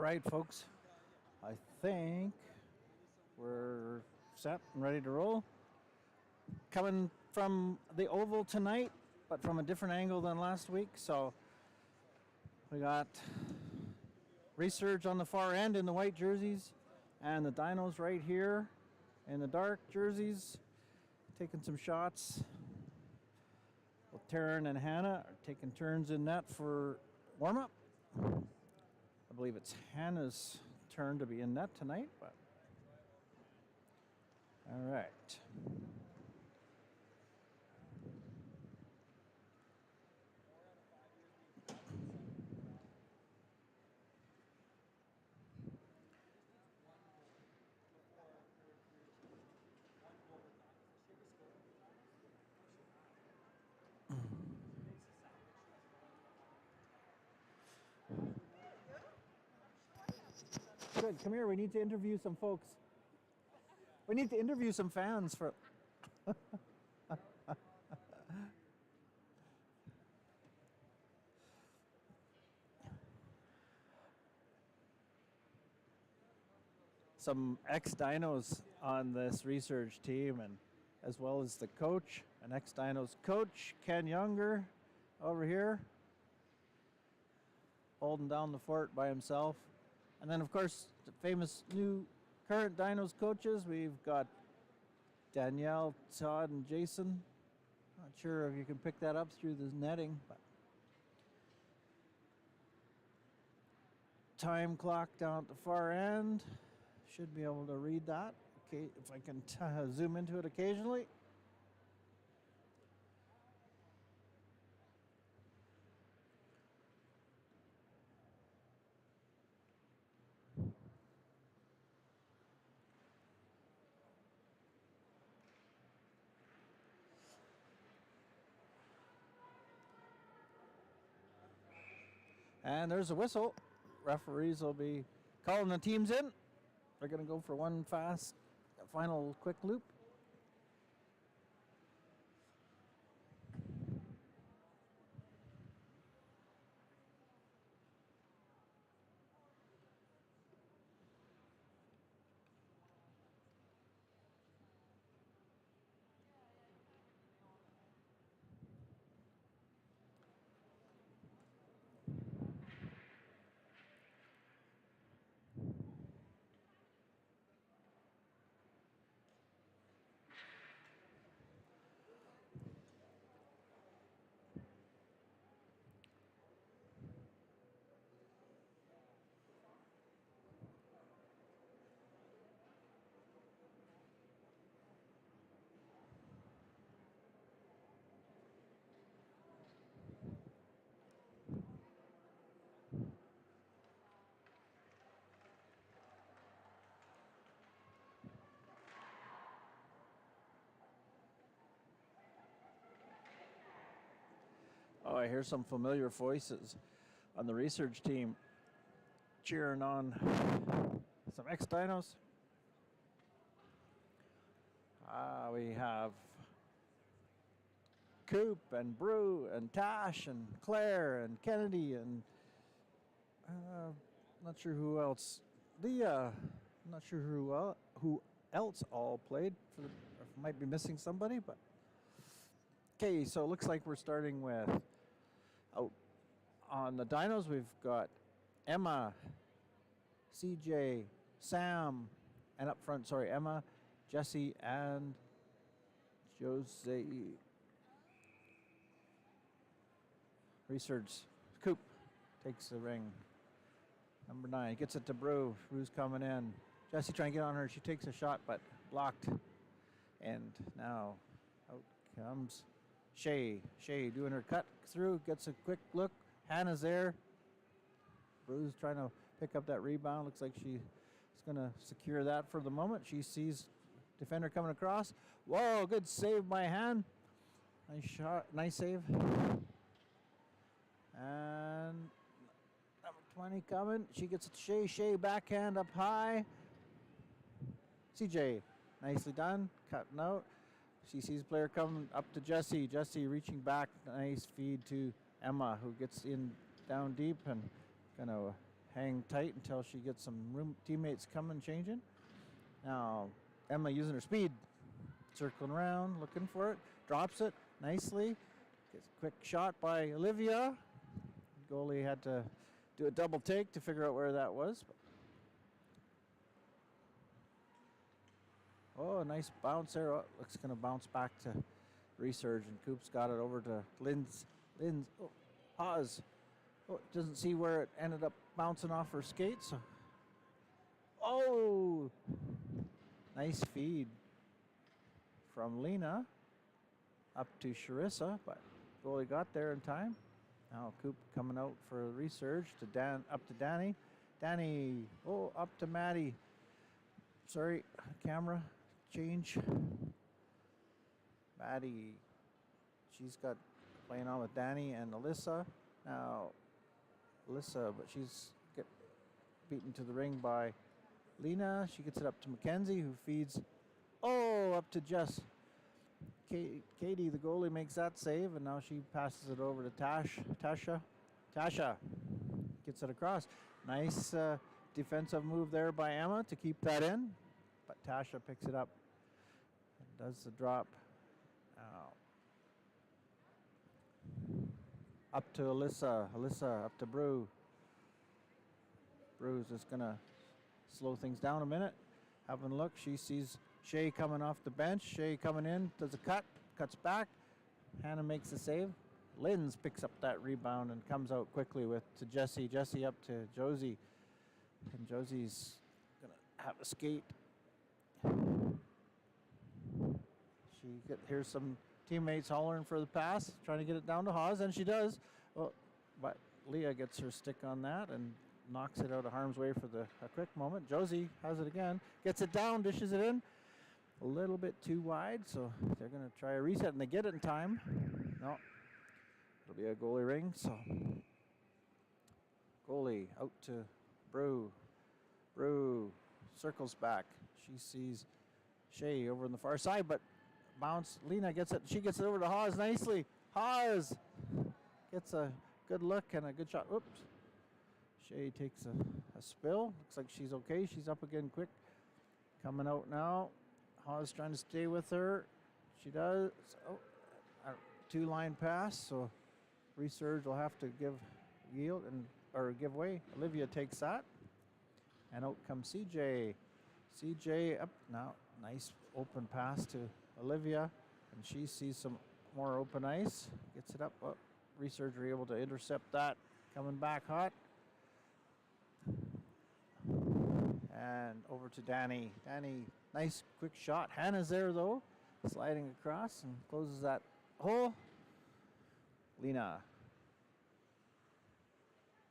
right, folks. I think we're set and ready to roll. Coming from the Oval tonight, but from a different angle than last week. So we got Resurge on the far end in the white jerseys, and the Dinos right here in the dark jerseys, taking some shots. Well, Taryn and Hannah are taking turns in net for warm-up. I believe it's Hannah's turn to be in net tonight, but all right. Good, come here. We need to interview some folks. We need to interview some fans for. Some ex-Dinos on this Resurge team, and as well as the coach, an ex-Dinos coach, Ken Younger, over here, holding down the fort by himself. And then, of course, the famous new current Dinos coaches. We've got Danielle, Todd, and Jason. Not sure if you can pick that up through the netting, but time clock down at the far end. Should be able to read that. Okay, if I can zoom into it occasionally. And there's a whistle. Referees will be calling the teams in. They're going to go for one fast, final quick loop. Oh, I hear some familiar voices on the Resurge team cheering on some ex-Dinos. We have Coop and Brew and Tash and Claire and Kennedy and not sure who else. Not sure who else all played. Might be missing somebody, but okay. So it looks like we're starting with on the Dinos. We've got Emma, CJ, Sam, and up front. Sorry, Emma, Jesse, and Jose. Resurge. Coop takes the ring. Number 9 gets it to Brew. Brew's coming in. Jesse trying to get on her. She takes a shot, but blocked. And now out comes Shay. Shay doing her cut through. Gets a quick look. Hannah's there. Brew's trying to pick up that rebound. Looks like she's going to secure that for the moment. She sees defender coming across. Whoa, good save by Han. Nice shot. Nice save. And number 20 coming. She gets it to Shay. Shay backhand up high. CJ, nicely done. Cutting out. She sees player coming up to Jesse. Jesse reaching back. Nice feed to Emma, who gets in down deep and going to hang tight until she gets some teammates coming, changing. Now, Emma using her speed, circling around, looking for it, drops it nicely. Gets a quick shot by Olivia. Goalie had to do a double take to figure out where that was. Oh, a nice bounce there. Oh, looks going to bounce back to Resurge, and Coop's got it over to Lynn's. Oh, Haas. Oh, doesn't see where it ended up bouncing off her skates. Oh, nice feed from Lena up to Charissa, but goalie got there in time. Now Coop coming out for a Resurge to up to Danny. Danny, oh, up to Maddie. Sorry, camera change. Maddie, she's got playing on with Danny and Alyssa. Now, Alyssa, but she's get beaten to the ring by Lena. She gets it up to Mackenzie, who feeds, up to Jess. Katie, the goalie, makes that save, and now she passes it over to Tasha. Tasha gets it across. Nice defensive move there by Emma to keep that in, but Tasha picks it up and does the drop. Up to Alyssa. Alyssa up to Brew. Brew's just going to slow things down a minute. Having a look, she sees Shay coming off the bench. Shay coming in, does a cuts back. Hannah makes the save. Linz picks up that rebound and comes out quickly to Jessie. Jessie up to Josie. And Josie's going to have a skate. Here's some teammates hollering for the pass, trying to get it down to Haas, and she does. Well, but Leah gets her stick on that and knocks it out of harm's way for a quick moment. Josie has it again, gets it down, dishes it in. A little bit too wide, so they're going to try a reset, and they get it in time. No, it'll be a goalie ring, so goalie out to Brew. Brew circles back. She sees Shay over on the far side, but bounce. Lena gets it. She gets it over to Haas nicely. Haas gets a good look and a good shot. Oops. Shay takes a spill. Looks like she's okay. She's up again quick. Coming out now. Haas trying to stay with her. She does. Oh, a two-line pass. So Resurge will have to give way. Olivia takes that. And out comes CJ. CJ up now. Nice open pass to Olivia, and she sees some more open ice. Gets it up. Oh, Resurge are able to intercept that. Coming back hot. And over to Danny. Danny, nice quick shot. Hannah's there though, sliding across and closes that hole. Lena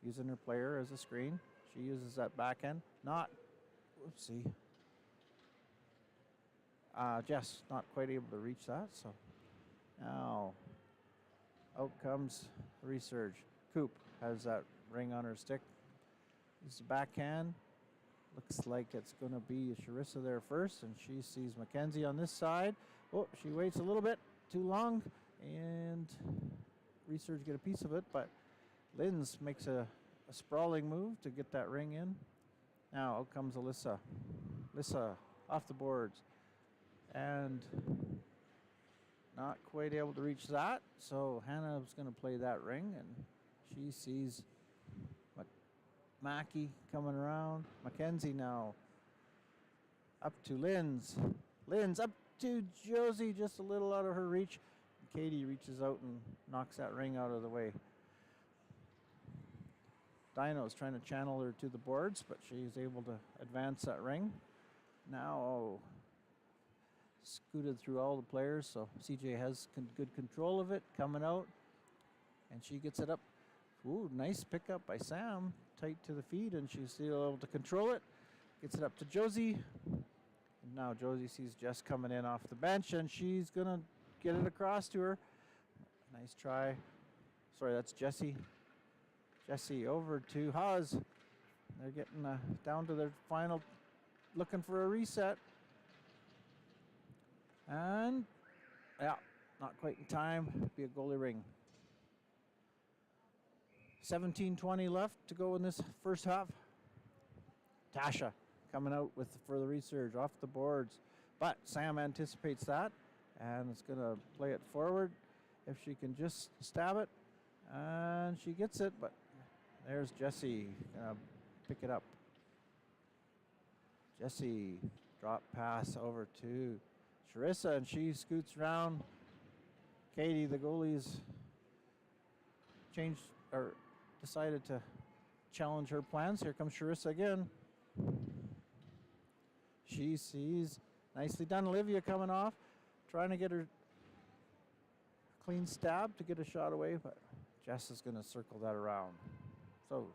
using her player as a screen. She uses that backhand. Whoopsie. Jess not quite able to reach that, so now out comes Resurge. Coop has that ring on her stick. This is the backhand. Looks like it's going to be Charissa there first, and she sees Mackenzie on this side. Oh, she waits a little bit too long, and Resurge get a piece of it, but Linz makes a sprawling move to get that ring in. Now out comes Alyssa. Alyssa off the boards. And not quite able to reach that, so Hannah's going to play that ring, and she sees Mackie coming around. Mackenzie now up to Linz. Linz up to Josie, just a little out of her reach. Katie reaches out and knocks that ring out of the way. Dinos trying to channel her to the boards, but she's able to advance that ring. Now, scooted through all the players, so CJ has good control of it, coming out, and she gets it up. Ooh, nice pickup by Sam, tight to the feet, and she's still able to control it. Gets it up to Josie. And now Josie sees Jess coming in off the bench, and she's going to get it across to her. Nice try. Sorry, that's Jessie. Jessie over to Haas. They're getting down to their final, looking for a reset. And, yeah, not quite in time. Be a goalie ring. 17:20 left to go in this first half. Tasha coming out for the Resurge off the boards. But Sam anticipates that and is going to play it forward. If she can just stab it. And she gets it, but there's Jessie going to pick it up. Jessie drop pass over to Charissa, and she scoots around. Katie, the goalie's decided to challenge her plans. Here comes Charissa again. She sees, nicely done, Olivia coming off, trying to get her clean stab to get a shot away, but Jess is going to circle that around. So,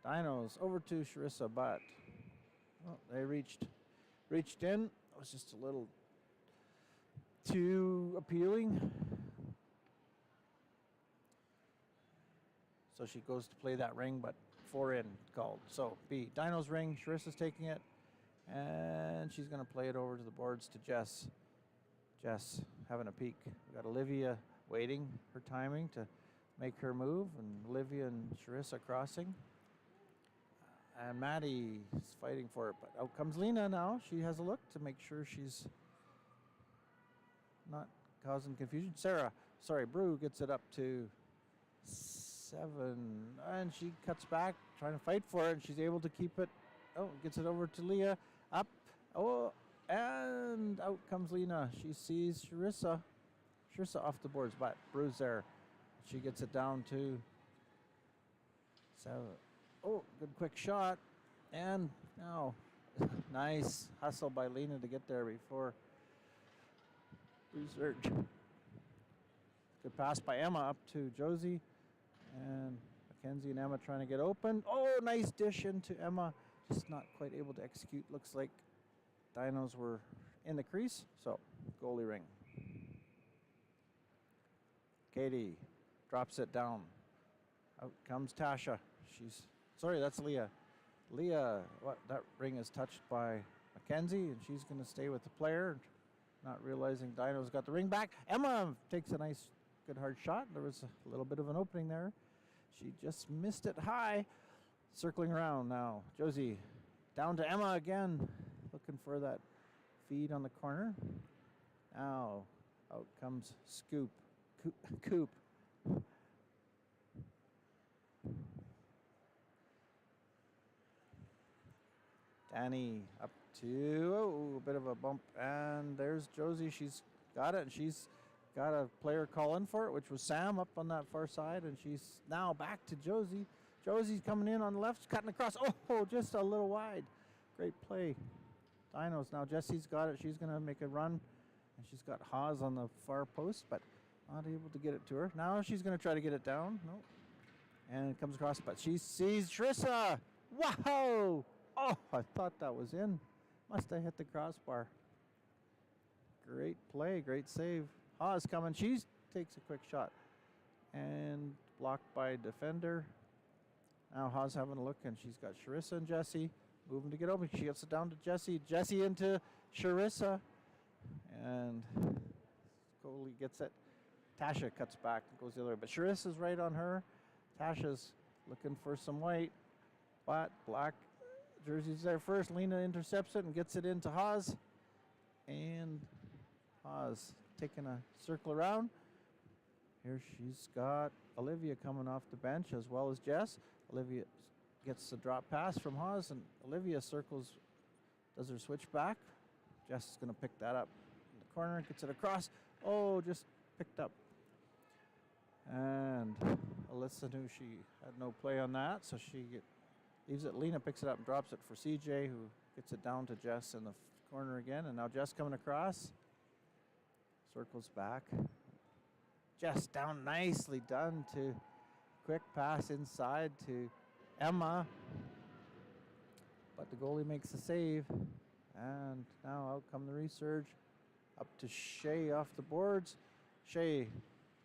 Dinos over to Charissa, but they reached in. It was just a little too appealing. So she goes to play that ring, but 4 in called. So B, Dino's ring, Charissa's taking it, and she's going to play it over to the boards to Jess. Jess having a peek. We got Olivia waiting her timing to make her move, and Olivia and Charissa crossing. And Maddie is fighting for it, but out comes Lena now. She has a look to make sure she's not causing confusion. Brew gets it up to 7, and she cuts back, trying to fight for it, and she's able to keep it. Oh, gets it over to Leah. Up. Oh, and out comes Lena. She sees Charissa. Charissa off the boards, but Brew's there. She gets it down to 7. Oh, good quick shot. And now, nice hustle by Lena to get there before Resurge. Good pass by Emma up to Josie. And Mackenzie and Emma trying to get open. Oh, nice dish into Emma. Just not quite able to execute. Looks like Dinos were in the crease. So, goalie ring. Katie drops it down. Out comes Tasha. That's Leah. Leah, that ring is touched by Mackenzie, and she's going to stay with the player, not realizing Dino's got the ring back. Emma takes a nice, good hard shot. There was a little bit of an opening there. She just missed it high. Circling around now. Josie down to Emma again, looking for that feed on the corner. Now out comes Coop. Danny up to, a bit of a bump, and there's Josie. She's got it, and she's got a player call in for it, which was Sam up on that far side, and she's now back to Josie. Josie's coming in on the left, cutting across. Oh, just a little wide. Great play. Dinos now. Jessie's got it. She's going to make a run, and she's got Haas on the far post, but not able to get it to her. Now she's going to try to get it down. No. And it comes across, but she sees Charissa. Wow! Oh, I thought that was in. Must have hit the crossbar. Great play, great save. Haas coming. She takes a quick shot. And blocked by a defender. Now Haas having a look, and she's got Charissa and Jessie moving to get open. She gets it down to Jessie. Jessie into Charissa. And goalie gets it. Tasha cuts back and goes the other way. But Charissa's right on her. Tasha's looking for some white. But black jersey's there first. Lena intercepts it and gets it into Haas. And Haas taking a circle around. Here she's got Olivia coming off the bench as well as Jess. Olivia gets the drop pass from Haas, and Olivia circles, does her switch back. Jess is going to pick that up in the corner, gets it across. Oh, just picked up. And Alyssa knew she had no play on that, so she leaves it. Lena picks it up and drops it for CJ, who gets it down to Jess in the corner again. And now Jess coming across. Circles back. Jess down, nicely done to quick pass inside to Emma. But the goalie makes the save. And now out come the Resurge. Up to Shea off the boards. Shea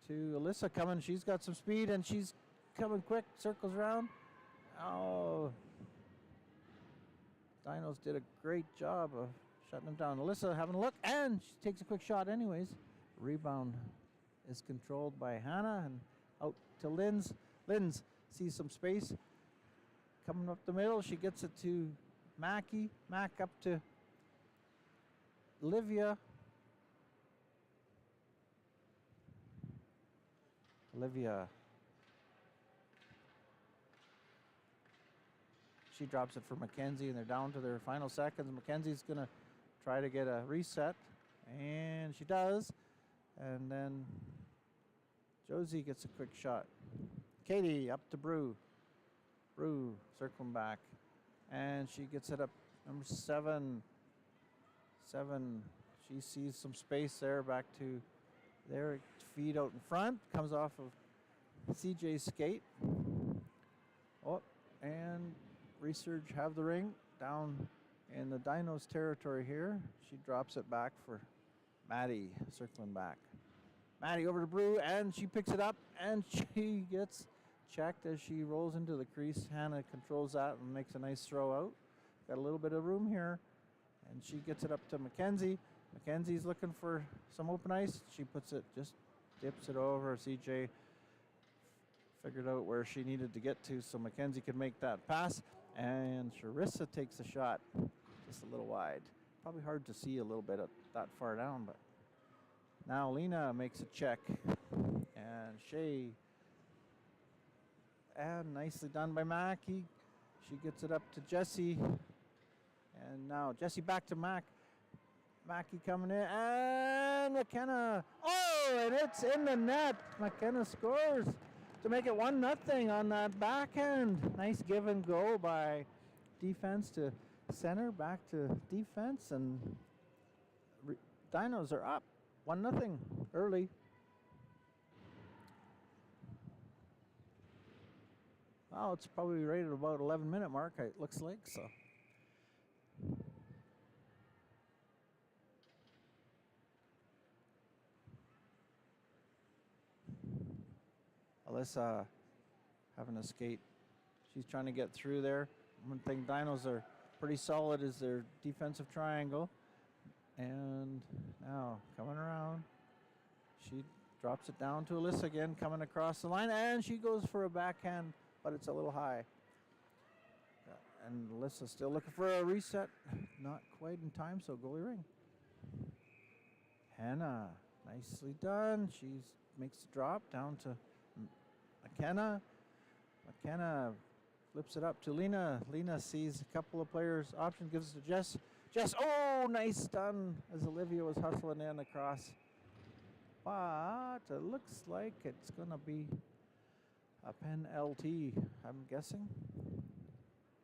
to Alyssa coming. She's got some speed, and she's coming quick. Circles around. Oh. Dinos did a great job of shutting them down. Alyssa having a look, and she takes a quick shot anyways. Rebound is controlled by Hannah, and out to Linz. Linz sees some space. Coming up the middle, she gets it to Mackie. Mac up to Olivia. She drops it for Mackenzie, and they're down to their final seconds. Mackenzie's going to try to get a reset, and she does. And then Josie gets a quick shot. Katie up to Brew. Brew circling back, and she gets it up. Number 7. She sees some space there. Back to their feed out in front. Comes off of CJ's skate. Oh, and Resurge have the ring down in the Dinos territory here. She drops it back for Maddie, circling back. Maddie over to Brew, and she picks it up, and she gets checked as she rolls into the crease. Hannah controls that and makes a nice throw out. Got a little bit of room here, and she gets it up to Mackenzie. Mackenzie's looking for some open ice. She puts it, just dips it over. CJ figured out where she needed to get to so Mackenzie could make that pass. And Charissa takes a shot just a little wide. Probably hard to see a little bit that far down, but now Lena makes a check. And Shay, and nicely done by Mackie. She gets it up to Jessie. And now Jessie back to Mac. Mackie coming in, and McKenna. Oh, and it's in the net. McKenna scores to make it 1-0 on that backhand. Nice give and go by defense to center, back to defense, and Dinos are up 1-0 early. Well, it's probably right at about 11-minute mark, it looks like, so. Alyssa having a skate. She's trying to get through there. One thing Dinos are pretty solid is their defensive triangle. And now coming around, she drops it down to Alyssa again, coming across the line, and she goes for a backhand, but it's a little high. And Alyssa still looking for a reset. Not quite in time, so goalie ring. Hannah, nicely done. She makes the drop down to McKenna. McKenna flips it up to Lena. Lena sees a couple of players' option, gives it to Jess. Jess, oh, nice done as Olivia was hustling in across. But it looks like it's going to be a penalty, I'm guessing.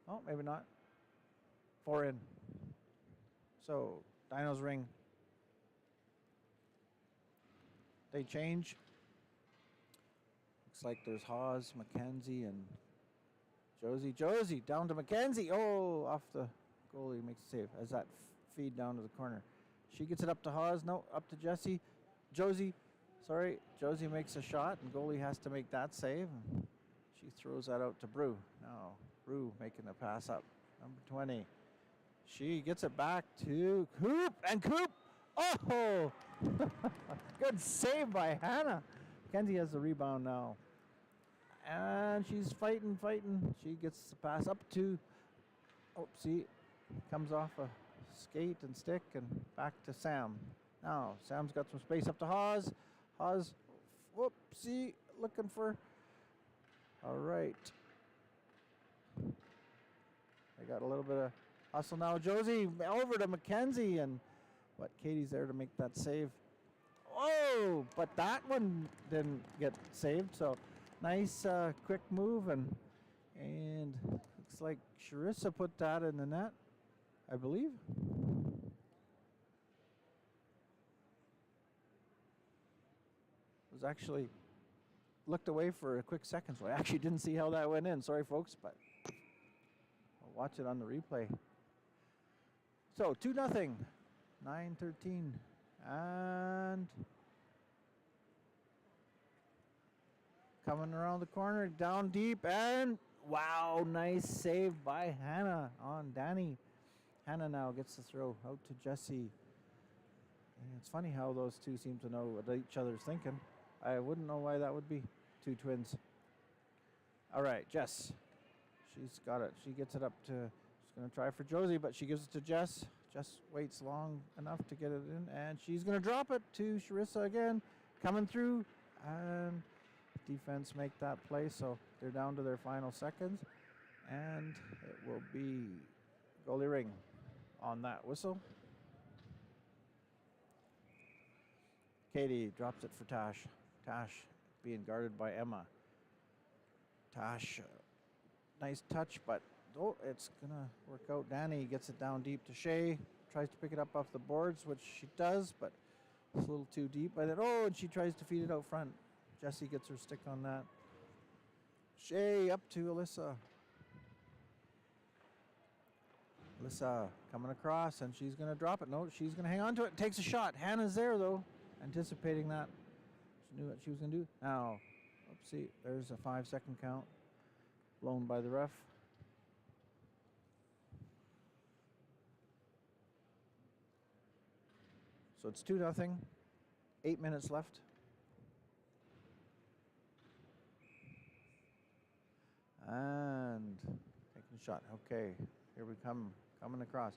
Oh, maybe not. 4 in. So, Dinos ring. They change. Looks like there's Hawes, Mackenzie, and Josie. Josie down to Mackenzie. Oh, off the goalie makes a save as that feed down to the corner. She gets it up to Hawes. No, up to Jessie. Josie makes a shot, and goalie has to make that save. She throws that out to Brew. Now, Brew making the pass up. Number 20. She gets it back to Coop, and Coop, oh! Good save by Hannah. Kenzie has the rebound now. And she's fighting. She gets the pass up to, comes off a skate and stick and back to Sam. Now, Sam's got some space up to Hawes. Hawes, looking for, all right. They got a little bit of hustle now. Josie over to Mackenzie, and Katie's there to make that save. Oh, but that one didn't get saved, so nice quick move, and looks like Charissa put that in the net, I believe. Was actually looked away for a quick second, so I actually didn't see how that went in. Sorry, folks, but I'll watch it on the replay. So 2-0, 9:13, and coming around the corner, down deep, and wow, nice save by Hannah on Danny. Hannah now gets the throw out to Jessie. And it's funny how those two seem to know what each other's thinking. I wouldn't know why that would be. Two twins. All right, Jess. She's got it. She gets it up to, she's going to try for Josie, but she gives it to Jess. Jess waits long enough to get it in, and she's going to drop it to Sharissa again. Coming through, and defense make that play, so they're down to their final seconds. And it will be goalie ring on that whistle. Katie drops it for Tash. Tash being guarded by Emma. Tash, nice touch, but it's going to work out. Danny gets it down deep to Shay. Tries to pick it up off the boards, which she does, but it's a little too deep by that. Oh, and she tries to feed it out front. Jessie gets her stick on that. Shay up to Alyssa. Alyssa coming across, and she's going to drop it. No, she's going to hang on to it. Takes a shot. Hannah's there, though, anticipating that. She knew what she was going to do. Now, oopsie, there's a 5-second count blown by the ref. So it's 2-0. 8 minutes left. And taking a shot. Okay, here we come. Coming across.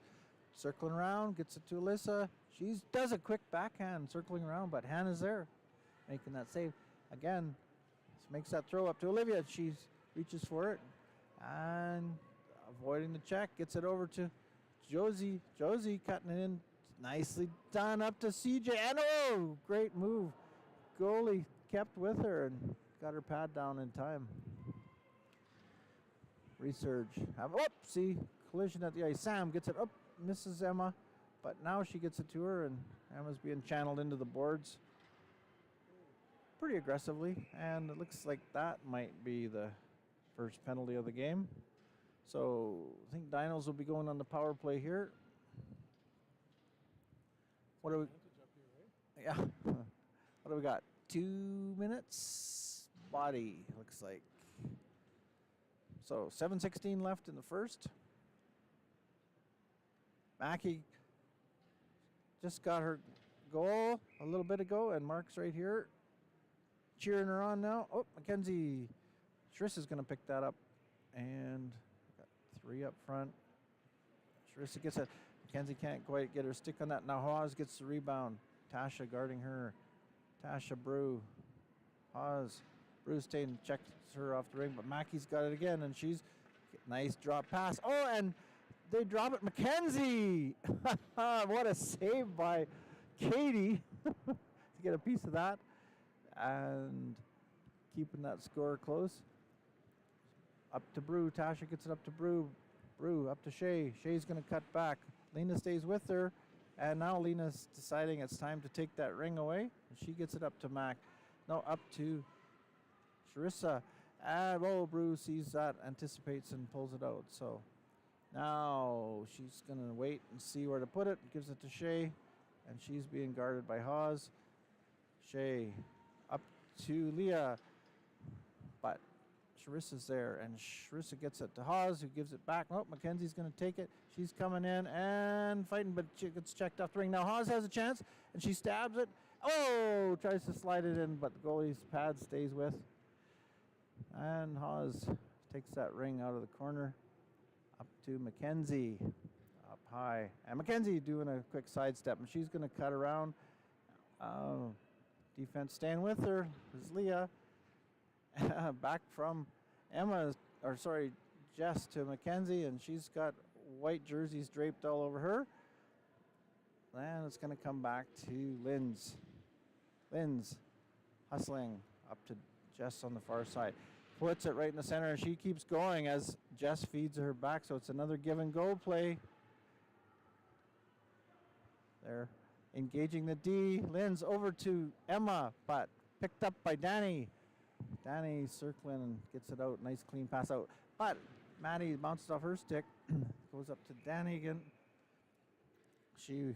Circling around, gets it to Alyssa. She does a quick backhand circling around, but Hannah's there making that save. Again, makes that throw up to Olivia. She reaches for it and avoiding the check. Gets it over to Josie. Josie cutting it in. Nicely done up to CJ. And oh, great move. Goalie kept with her and got her pad down in time. Resurge. See, collision at the ice. Sam gets it up, misses Emma, but now she gets it to her, and Emma's being channeled into the boards pretty aggressively, and it looks like that might be the first penalty of the game. So I think Dinos will be going on the power play here. What do we? Yeah. What do we got? 2 minutes. Body looks like. So 7:16 left in the first. Mackie just got her goal a little bit ago, and Mark's right here cheering her on now. Oh, Mackenzie. Sharissa's going to pick that up, and got 3 up front. Sharissa gets it. Mackenzie can't quite get her stick on that. Now Hawes gets the rebound. Tasha guarding her. Tasha Brew. Hawes. Brewstein checks her off the ring, but Mackie's got it again, and she's nice drop pass. Oh, and they drop it. Mackenzie! What a save by Katie to get a piece of that and keeping that score close. Up to Brew. Tasha gets it up to Brew. Brew up to Shay. Shay's going to cut back. Lena stays with her, and now Lena's deciding it's time to take that ring away, and she gets it up to Mac. No, up to Sharissa. And Brew sees that, anticipates, and pulls it out. So now she's going to wait and see where to put it. Gives it to Shay, and she's being guarded by Hawes. Shay up to Leah, but Sharissa's there, and Sharissa gets it to Hawes, who gives it back. Oh, Mackenzie's going to take it. She's coming in and fighting, but she gets checked off the ring. Now Hawes has a chance, and she stabs it. Oh, tries to slide it in, but the goalie's pad stays with. And Hawes takes that ring out of the corner. Up to Mackenzie, up high. And Mackenzie doing a quick sidestep, and she's going to cut around. Defense staying with her is Leah. Back from Jess to Mackenzie, and she's got white jerseys draped all over her. And it's going to come back to Lynn's. Lynn's hustling up to Jess on the far side. Puts it right in the center, and she keeps going as Jess feeds her back, so it's another give and go play. There, engaging the D. Lynn's over to Emma, but picked up by Danny. Danny circling and gets it out. Nice clean pass out. But Maddie bounced off her stick. Goes up to Danny again. She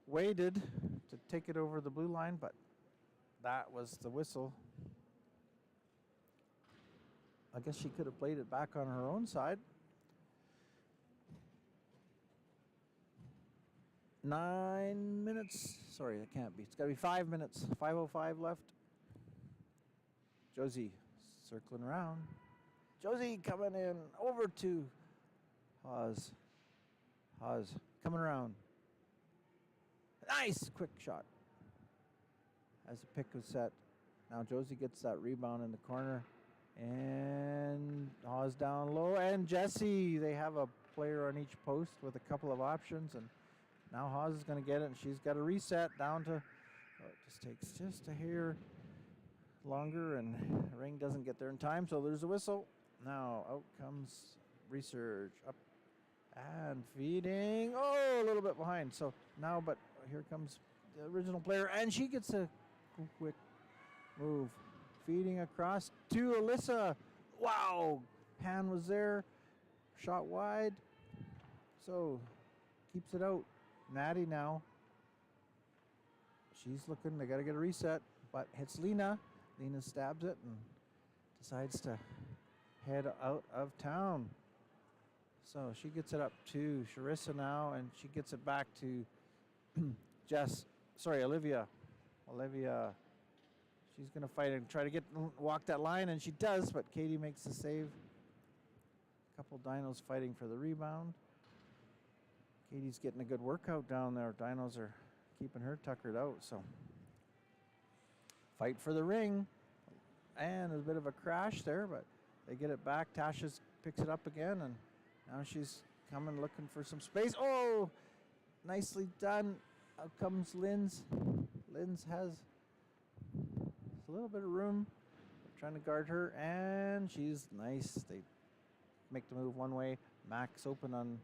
waited to take it over the blue line, but that was the whistle. I guess she could have played it back on her own side. 9 minutes. Sorry, it can't be. It's got to be 5 minutes. 5:05 left. Josie circling around. Josie coming in over to Haas. Haas coming around. Nice quick shot. As the pick was set. Now Josie gets that rebound in the corner. And Haas down low. And Jessie, they have a player on each post with a couple of options. And now Haas is going to get it. And she's got a reset down to, it just takes just a hair longer. And the ring doesn't get there in time. So there's a whistle. Now out comes Resurge. Up and feeding. Oh, a little bit behind. So now, but here comes the original player. And she gets a quick move. Feeding across to Alyssa. Wow. Hand was there. Shot wide. So keeps it out. Maddie now. She's looking. They got to get a reset. But hits Lena. Lena stabs it and decides to head out of town. So she gets it up to Sharissa now. And she gets it back to Olivia. Olivia. She's going to fight and try to walk that line, and she does, but Katie makes the save. A couple Dinos fighting for the rebound. Katie's getting a good workout down there. Dinos are keeping her tuckered out, so. Fight for the ring. And there's a bit of a crash there, but they get it back. Tasha picks it up again, and now she's coming looking for some space. Oh, nicely done. Out comes Linz. Linz has a little bit of room. They're trying to guard her, and she's nice. They make the move one way. Mac's open on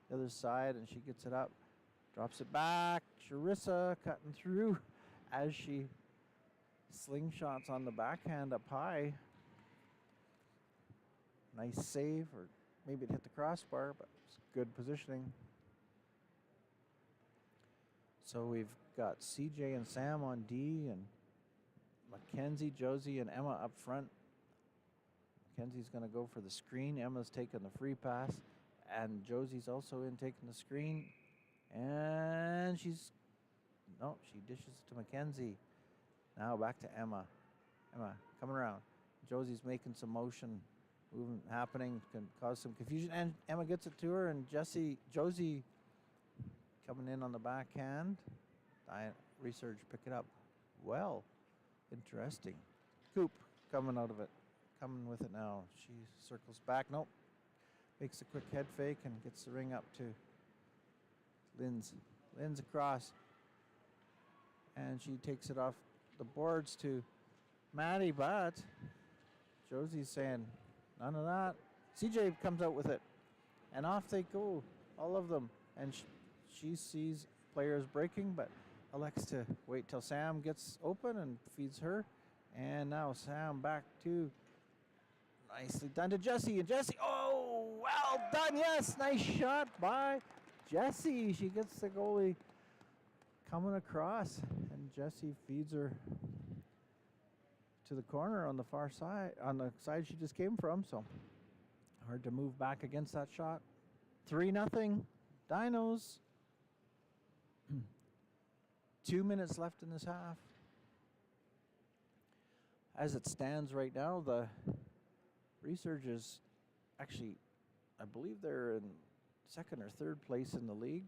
the other side, and she gets it up. Drops it back. Sharissa cutting through as she slingshots on the backhand up high. Nice save, or maybe it hit the crossbar, but it's good positioning. So we've got CJ and Sam on D, and Mackenzie, Josie, and Emma up front. Mackenzie's going to go for the screen. Emma's taking the free pass. And Josie's also in taking the screen. And she dishes it to Mackenzie. Now back to Emma. Emma coming around. Josie's making some motion. Movement happening. Can cause some confusion. And Emma gets it to her. And Josie coming in on the backhand. Resurge pick it up. Well. Interesting. Coop coming out of it. Coming with it now. She circles back. Nope. Makes a quick head fake and gets the ring up to Linz. Linz across. And she takes it off the boards to Maddie, but Josie's saying, none of that. CJ comes out with it. And off they go. All of them. And she sees players breaking, but elects to wait till Sam gets open and feeds her. And now Sam back to, nicely done to Jessie. And Jessie, oh, well done, yes. Nice shot by Jessie. She gets the goalie coming across. And Jessie feeds her to the corner on the far side, on the side she just came from. So hard to move back against that shot. 3-0, Dinos. 2 minutes left in this half. As it stands right now, the Resurge is actually, I believe they're in second or third place in the league,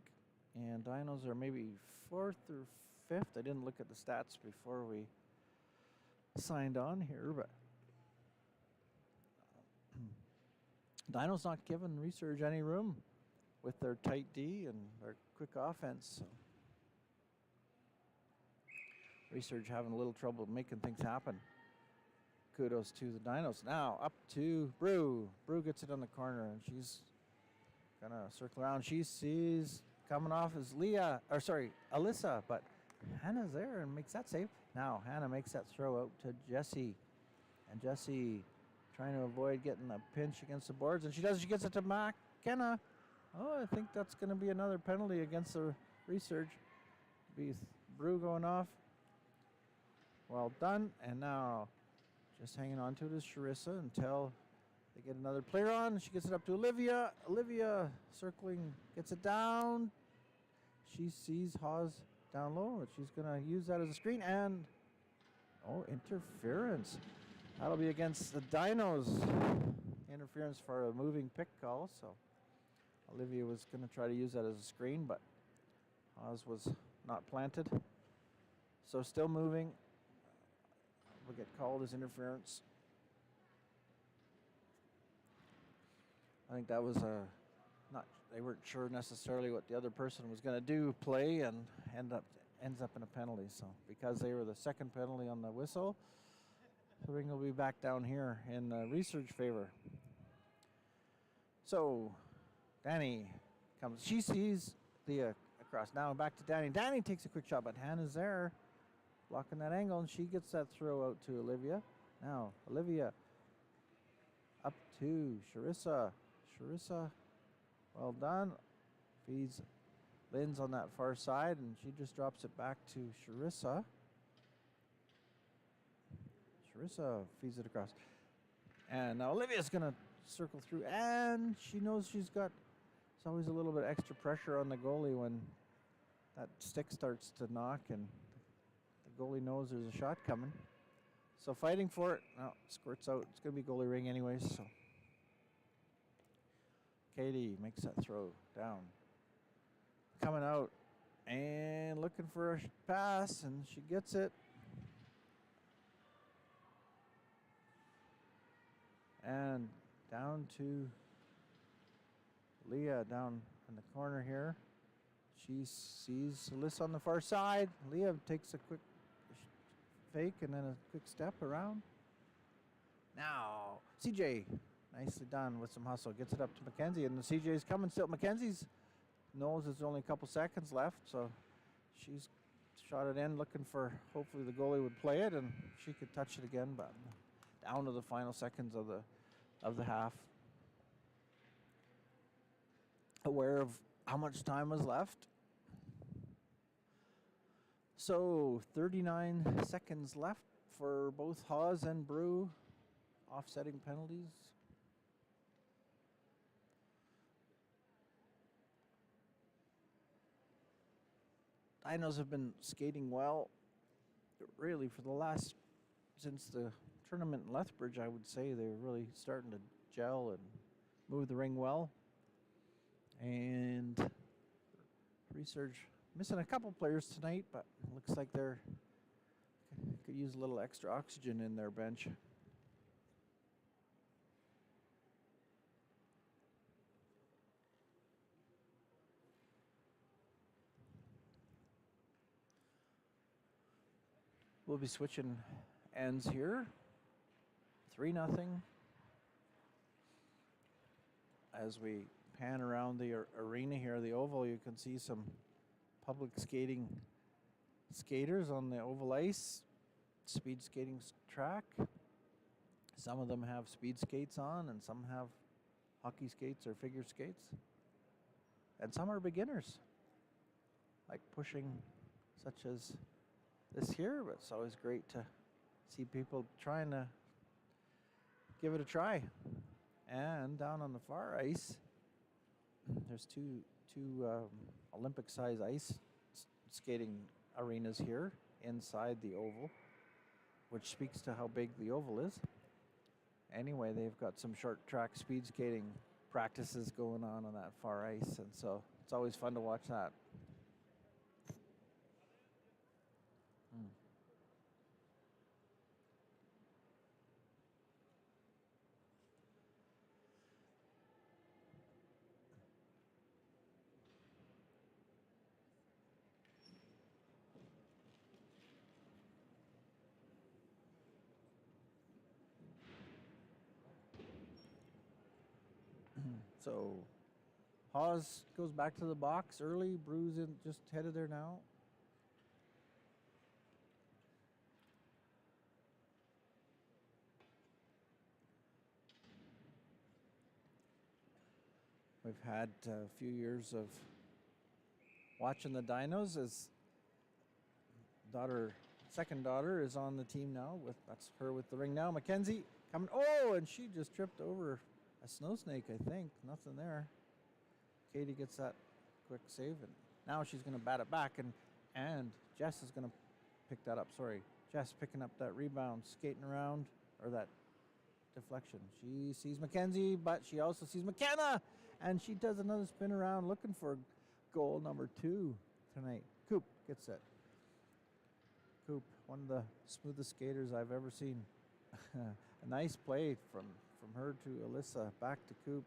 and Dinos are maybe fourth or fifth. I didn't look at the stats before we signed on here, but Dinos not giving Resurge any room with their tight D and their quick offense. So. Resurge having a little trouble making things happen. Kudos to the Dinos. Now up to Brew. Brew gets it on the corner, and she's gonna circle around. She sees coming off as Alyssa, but Hannah's there and makes that save. Now Hannah makes that throw out to Jessie, and Jessie trying to avoid getting a pinch against the boards, and she does. She gets it to McKenna. Oh, I think that's going to be another penalty against the Resurge. Be Brew going off. Well done, and now just hanging on to it is Sharissa until they get another player on. She gets it up to Olivia. Olivia circling, gets it down. She sees Haas down low, and she's going to use that as a screen, and interference. That'll be against the Dinos. Interference for a moving pick call, so Olivia was going to try to use that as a screen, but Oz was not planted. So still moving. Will get called as interference. I think that was they weren't sure necessarily what the other person was going to do, play, and ends up in a penalty. So because they were the second penalty on the whistle, the ring will be back down here in Resurge favor. So Danny comes. She sees the across. Now back to Danny. Danny takes a quick shot, but Hannah's there, blocking that angle, and she gets that throw out to Olivia. Now Olivia up to Charissa. Charissa, well done. Feeds Lynn's on that far side, and she just drops it back to Charissa. Charissa feeds it across. And now Olivia's going to circle through, and she knows she's got, it's always a little bit extra pressure on the goalie when that stick starts to knock, and the goalie knows there's a shot coming. So fighting for it. Now squirts out. It's going to be goalie ring anyways, so. Katie makes that throw down. Coming out and looking for a pass, and she gets it. And down to Leah down in the corner here. She sees Alyssa on the far side. Leah takes a quick fake and then a quick step around. Now, CJ. Nicely done with some hustle. Gets it up to Mackenzie, and the CJ's coming still. Mackenzie's knows there's only a couple seconds left, so she's shot it in, looking for hopefully the goalie would play it, and she could touch it again, but down to the final seconds of the half. Aware of how much time was left. So 39 seconds left for both Hawes and Brew. Offsetting penalties. Dinos have been skating well, really, for the last, since the tournament in Lethbridge, I would say they're really starting to gel and move the ring well. And Resurge missing a couple players tonight, but it looks like they're could use a little extra oxygen in their bench. We'll be switching ends here. 3-0. As we pan around the arena here, the oval, you can see some public skating skaters on the oval ice, speed skating track. Some of them have speed skates on, and some have hockey skates or figure skates. And some are beginners, like pushing, such as this here, but it's always great to see people trying to give it a try. And down on the far ice, there's two Olympic-size ice skating arenas here inside the oval, which speaks to how big the oval is. Anyway, they've got some short track speed skating practices going on that far ice, and so it's always fun to watch that. So Hawes goes back to the box early. Brew's in, just headed there now. We've had a few years of watching the Dinos as second daughter is on the team now. That's her with the ring now. Mackenzie coming. Oh, and she just tripped over a snow snake, I think. Nothing there. Katie gets that quick save, and now she's going to bat it back, and Jess is going to pick that up. Sorry, Jess picking up that rebound, skating around. or that deflection. She sees Mackenzie, but she also sees McKenna, and she does another spin around looking for goal number 2 tonight. Coop gets it. Coop, one of the smoothest skaters I've ever seen. A nice play from her to Alyssa, back to Coop,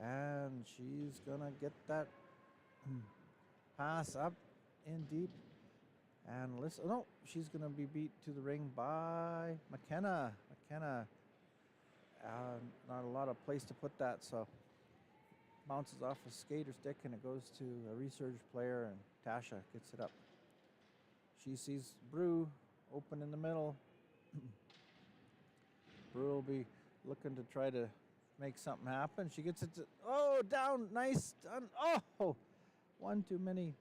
and she's gonna get that pass up in deep. And Alyssa, no, she's gonna be beat to the ring by McKenna. Not a lot of place to put that, so bounces off a skater stick and it goes to a Resurge player, and Tasha gets it up. She sees Brew open in the middle. Brew will be looking to try to make something happen. She gets it to, down, nice, done. Oh, one too many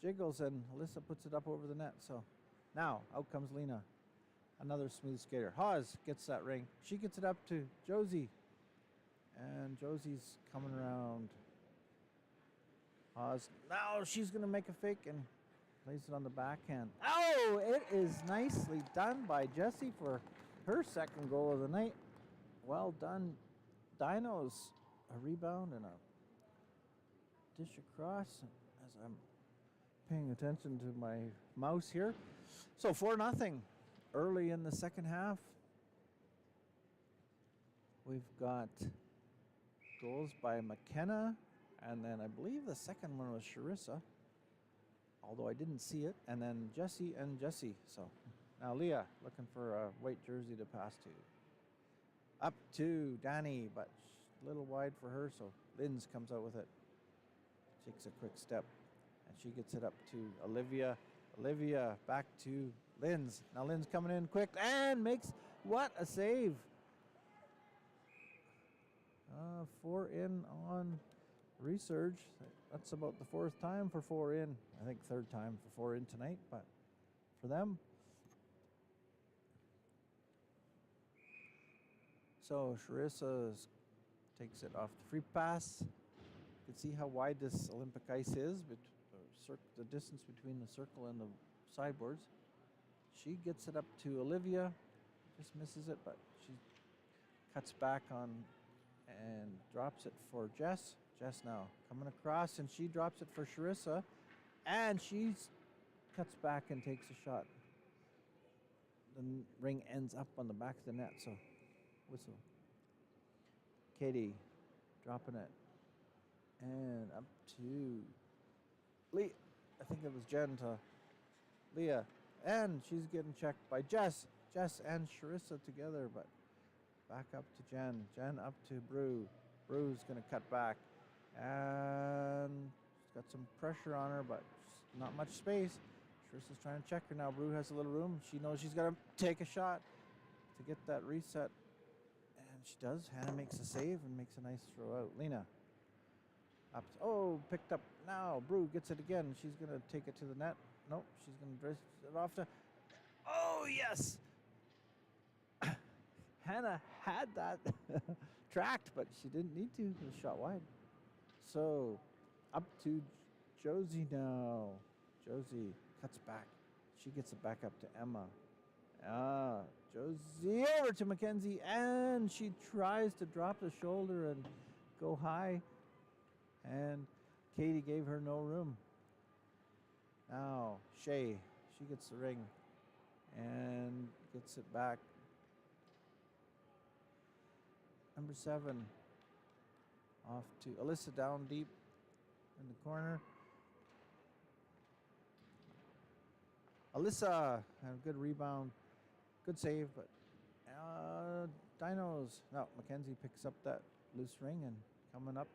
jiggles, and Alyssa puts it up over the net. So now out comes Lena, another smooth skater. Hawes gets that ring. She gets it up to Josie, and Josie's coming around. Hawes, now she's going to make a fake and plays it on the backhand. Oh, it is nicely done by Jessie for her second goal of the night. Well done, Dinos. A rebound and a dish across as I'm paying attention to my mouse here. So 4-0 early in the second half. We've got goals by McKenna, and then I believe the second one was Charissa, although I didn't see it, and then Jessie and Jessie. So now Leah looking for a white jersey to pass to. Up to Danny, but a little wide for her, so Linz comes out with it. Takes a quick step, and she gets it up to Olivia. Olivia back to Linz. Now Linz coming in quick and makes, what a save. 4 in on Resurge. That's about the 4th time for 4 in. I think 3rd time for 4 in tonight, but for them. So Charissa takes it off the free pass. You can see how wide this Olympic ice is, but the distance between the circle and the sideboards. She gets it up to Olivia, just misses it, but she cuts back on and drops it for Jess. Jess now coming across, and she drops it for Charissa, and she cuts back and takes a shot. The ring ends up on the back of the net, so whistle. Katie dropping it, and up to Lee. I think it was Jen to Leah, and she's getting checked by Jess. Jess and Charissa together, but back up to Jen. Jen up to Brew. Brew's going to cut back, and she's got some pressure on her, but not much space. Charissa's trying to check her now. Brew has a little room. She knows she's got to take a shot to get that reset, and she does. Hannah makes a save and makes a nice throw out. Lena up. Picked up now. Brew gets it again. She's going to take it to the net. Nope, she's going to drift it off to. Oh, yes! Hannah had that tracked, but she didn't need to. It was shot wide. So up to Josie now. Josie cuts back. She gets it back up to Emma. Josie over to Mackenzie, and she tries to drop the shoulder and go high, and Katie gave her no room. Now Shay, she gets the ring and gets it back. Number 7 off to Alyssa, down deep in the corner. Alyssa had a good rebound, good save, but Dinos. No, Mackenzie picks up that loose ring, and coming up,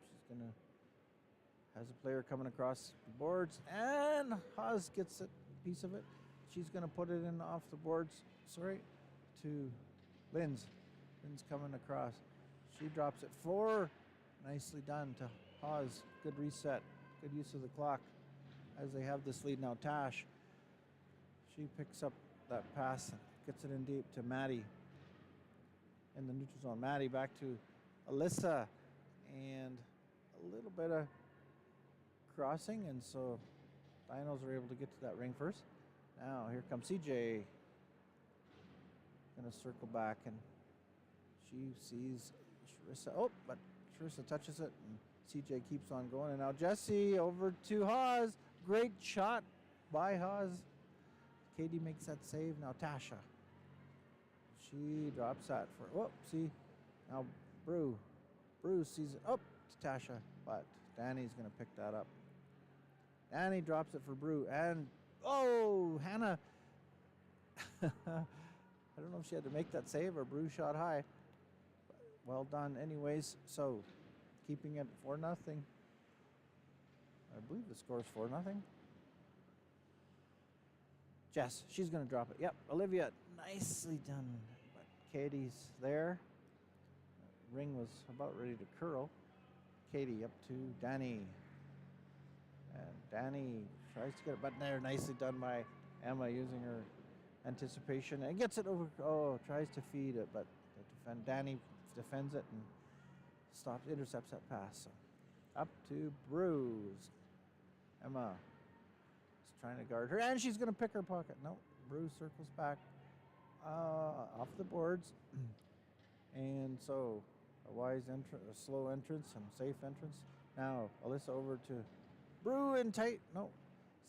has a player coming across the boards, and Haas gets a piece of it. She's gonna put it in off the boards, to Linz. Linz coming across. She drops it 4. Nicely done to Haas. Good reset. Good use of the clock as they have this lead now. Tash. She picks up that pass and gets it in deep to Maddie in the neutral zone. Maddie back to Alyssa, and a little bit of crossing, and so Dinos are able to get to that ring first. Now here comes CJ. Gonna circle back and She sees Sharissa. Oh, but Sharissa touches it, and CJ keeps on going. And now Jesse over to Haas. Great shot by Haas. Katie makes that save. Now Tasha. She drops that for. Oh, see. Now Brew. Brew sees it. Oh, to Tasha. But Danny's going to pick that up. Danny drops it for Brew. And, oh, Hannah. I don't know if she had to make that save or Brew shot high. Well done anyways. So, keeping it 4-0. I believe the score's 4-0. Jess, she's going to drop it. Yep, Olivia, nicely done. But Katie's there. Ring was about ready to curl. Katie up to Danny. And Danny tries to get it, but there, nicely done by Emma using her anticipation and gets it over. Oh, tries to feed it, but Danny defends it and intercepts that pass. So up to Bruce. Emma is trying to guard her, and she's going to pick her pocket. No, Bruce circles back off the boards, and so a slow entrance and safe entrance. Now Alyssa over to Brew in tight. No,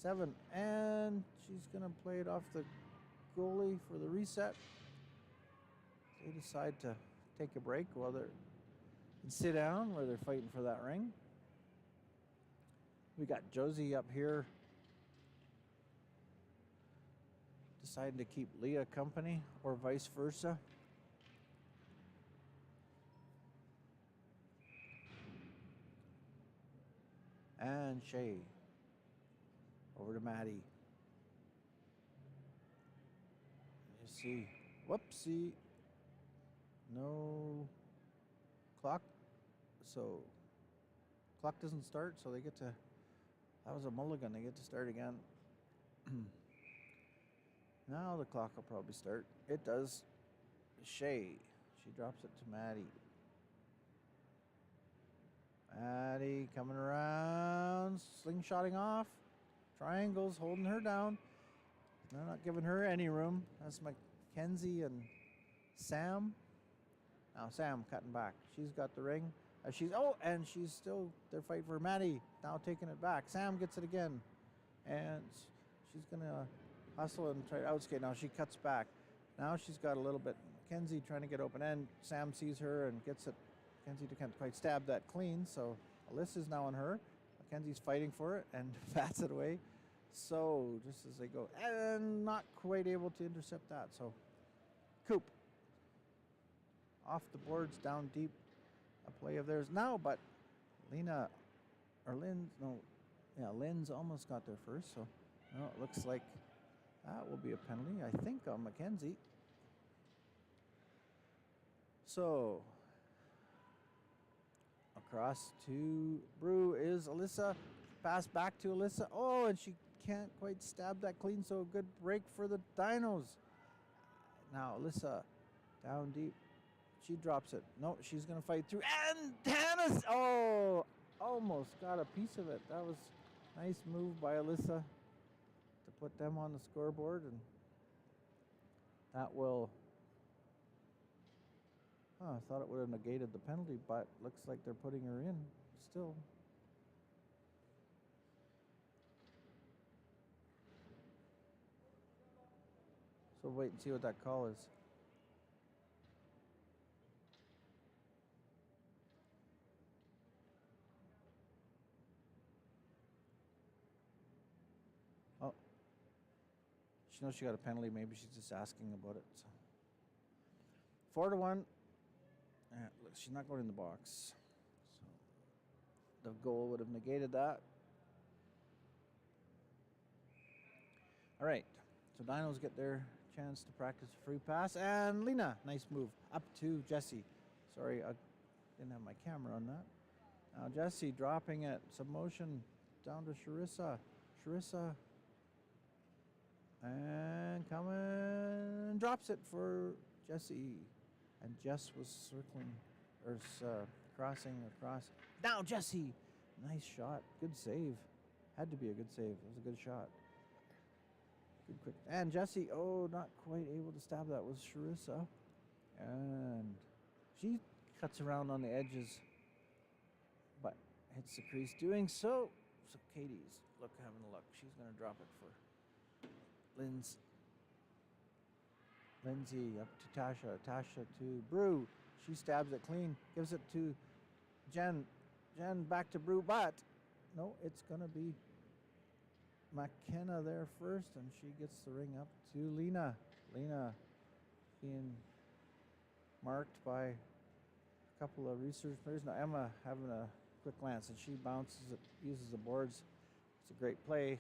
7, and she's going to play it off the goalie for the reset. They decide to take a break while they're sit down where they're fighting for that ring. We got Josie up here deciding to keep Leah company or vice versa. And Shay over to Maddie. You see, whoopsie, no clock, so clock doesn't start, so they get to, that was a mulligan, they get to start again. Now the clock will probably start. It does. Shay, she drops it to Maddie. Maddie coming around, slingshotting off, triangles, holding her down. They're not giving her any room. That's Mackenzie and Sam. Now Sam cutting back. She's got the ring. And she's still, they're fighting for Maddie. Now taking it back. Sam gets it again. And she's going to hustle and try to outskate. Now she cuts back. Now she's got a little bit. Mackenzie trying to get open. And Sam sees her and gets it. Mackenzie can't quite stab that clean. So Alyssa's now on her. Mackenzie's fighting for it and bats it away. So just as they go, and not quite able to intercept that. So Coop off the boards, down deep. A play of theirs now, but Lynn's almost got there first. So it looks like that will be a penalty, I think, on Mackenzie. So across to Brew is Alyssa. Pass back to Alyssa. Oh, and she can't quite stab that clean, so a good break for the Dinos. Now Alyssa down deep. She drops it. No, she's going to fight through. And Hannah, almost got a piece of it. That was a nice move by Alyssa to put them on the scoreboard. And that will, I thought it would have negated the penalty, but looks like they're putting her in still. So wait and see what that call is. Oh, she knows she got a penalty. Maybe she's just asking about it. So 4-1. Look, she's not going in the box. So the goal would have negated that. All right. So Dinos get their chance to practice a free pass. And Lena, nice move. Up to Jesse. Sorry, I didn't have my camera on that. Now Jesse dropping it. Submotion down to Sharissa. Sharissa. And coming. Drops it for Jesse. And Jess was circling, or crossing across. Now Jesse. Nice shot. Good save. Had to be a good save. It was a good shot. Good quick. And Jesse, not quite able to stab that was Sharissa. And She cuts around on the edges, but hits the crease doing so. So Katie's having a look. She's going to drop it for Lindsay up to Tasha. Tasha to Brew. She stabs it clean. Gives it to Jen. Jen back to Brew, but no, it's going to be McKenna there first, and she gets the ring up to Lena. Lena being marked by a couple of Resurge players. Now Emma having a quick glance, and she bounces it, uses the boards. It's a great play,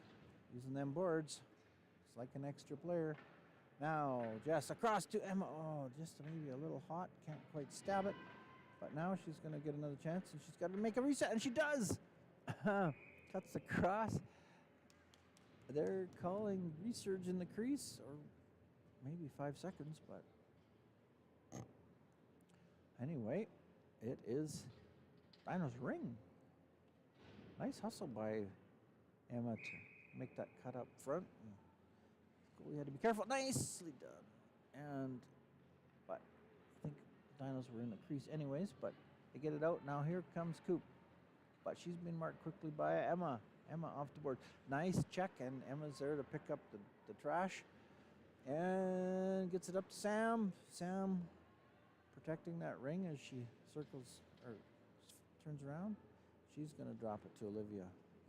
using them boards. It's like an extra player. Now Jess across to Emma. Oh, just maybe a little hot. Can't quite stab it. But now she's going to get another chance, and she's got to make a reset, and she does. Cuts across. They're calling Resurge in the crease, or maybe 5 seconds, but anyway, it is Dinos ring. Nice hustle by Emma to make that cut up front. We had to be careful. Nicely done. But I think Dinos were in the crease anyways, but they get it out. Now here comes Coop. But she's been marked quickly by Emma. Emma off the board. Nice check, and Emma's there to pick up the trash. And gets it up to Sam. Sam protecting that ring as she circles or turns around. She's going to drop it to Olivia.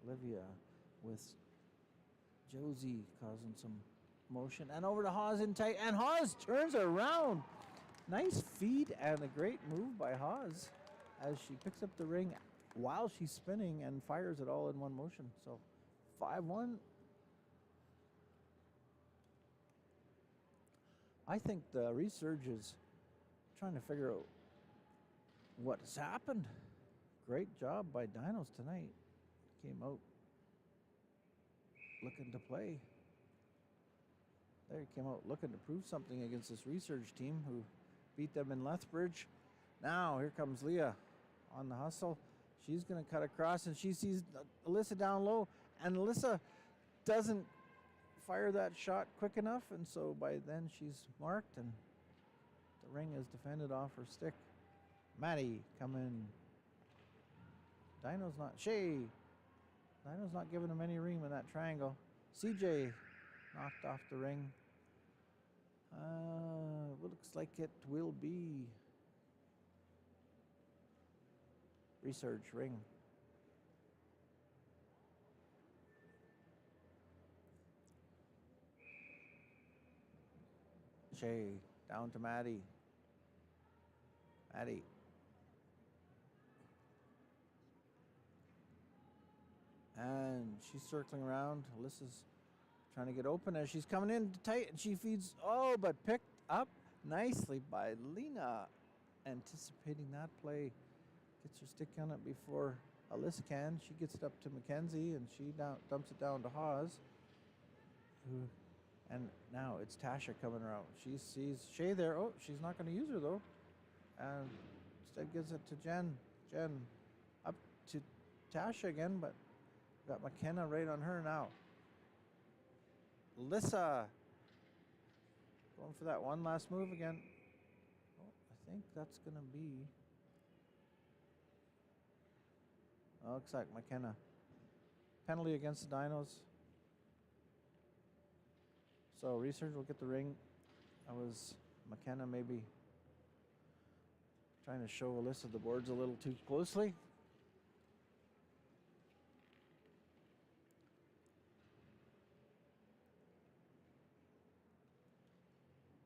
Olivia with Josie causing some motion. And over to Hawes in tight. And Hawes turns around. Nice feed and a great move by Hawes as she picks up the ring while she's spinning and fires it all in one motion. So 5-1. I think the Resurge is trying to figure out what has happened. Great job by Dinos tonight. Came out looking to play. They came out looking to prove something against this Resurge team who beat them in Lethbridge. Now here comes Leah on the hustle. She's going to cut across, and she sees Alyssa down low, and Alyssa doesn't fire that shot quick enough, and so by then she's marked, and the ring is defended off her stick. Maddie coming. Dino's not giving him any room in that triangle. CJ knocked off the ring. Looks like it will be Resurge ring. Shay down to Maddie. Maddie. And she's circling around. Alyssa's trying to get open as she's coming in tight, and she feeds. Oh, but picked up nicely by Lena. Anticipating that play. Gets her stick on it before Alyssa can. She gets it up to Mackenzie, and she dumps it down to Hawes. And now it's Tasha coming around. She sees Shay there. Oh, she's not going to use her, though. And instead gives it to Jen. Jen up to Tasha again, but got McKenna right on her now. Alyssa going for that one last move again. Oh, I think that's going to be... Oh, looks like McKenna. Penalty against the Dinos. So Resurge will get the ring. That was McKenna maybe trying to show Alyssa the boards a little too closely.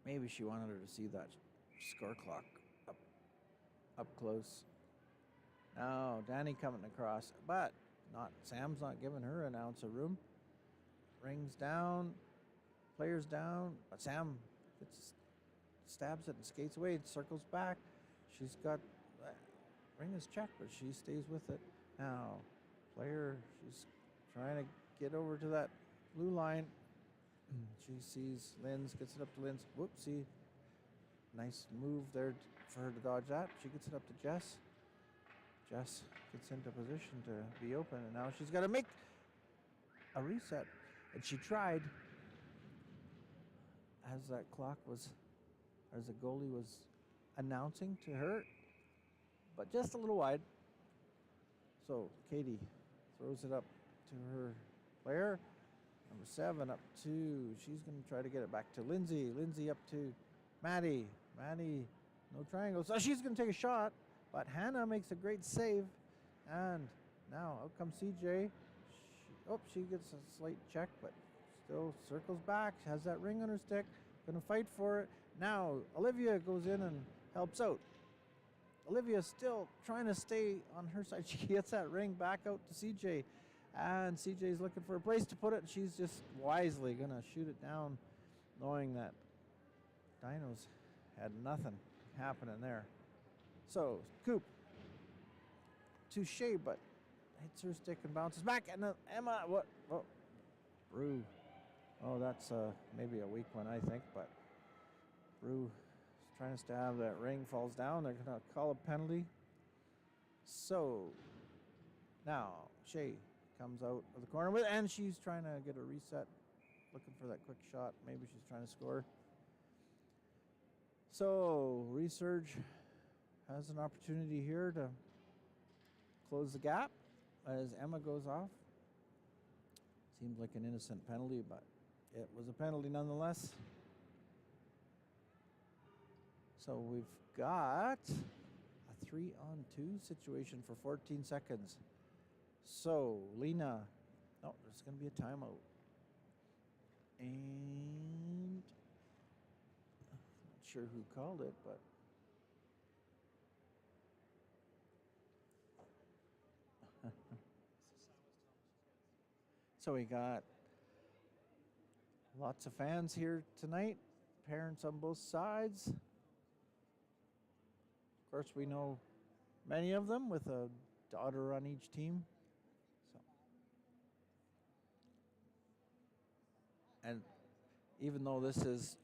Maybe she wanted her to see that score clock up close. Now Danny coming across, but Sam's not giving her an ounce of room. Rings down, players down, but Sam stabs it and skates away. Circles back. She's got ring is checked, but she stays with it. Now player, she's trying to get over to that blue line. She sees Linz, gets it up to Linz. Whoopsie. Nice move there for her to dodge that. She gets it up to Jess. Jess gets into position to be open, and now she's got to make a reset. And she tried as that clock was, as the goalie was announcing to her, but just a little wide. So Katie throws it up to her player. Number 7 up to, she's going to try to get it back to Lindsay. Lindsay up to Maddie. Maddie, no triangle. So she's going to take a shot, but Hannah makes a great save. And now out comes CJ. She gets a slight check, but still circles back. She has that ring on her stick. Going to fight for it. Now Olivia goes in and helps out. Olivia's still trying to stay on her side. She gets that ring back out to CJ. And CJ's looking for a place to put it. And she's just wisely going to shoot it down, knowing that Dinos had nothing happening there. So, Coop to Shea, but hits her stick and bounces back. And Emma, what? Oh, Brew. Oh, that's maybe a weak one, I think. But Brew is trying to stab that ring, falls down. They're going to call a penalty. So, now Shea comes out of the corner with, and she's trying to get a reset, looking for that quick shot. Maybe she's trying to score. So Resurge has an opportunity here to close the gap as Emma goes off. Seems like an innocent penalty, but it was a penalty nonetheless. So we've got a 3-on-2 situation for 14 seconds. So, Lena, there's going to be a timeout. And I'm not sure who called it, but so we got lots of fans here tonight, parents on both sides. Of course, we know many of them with a daughter on each team. And even though this is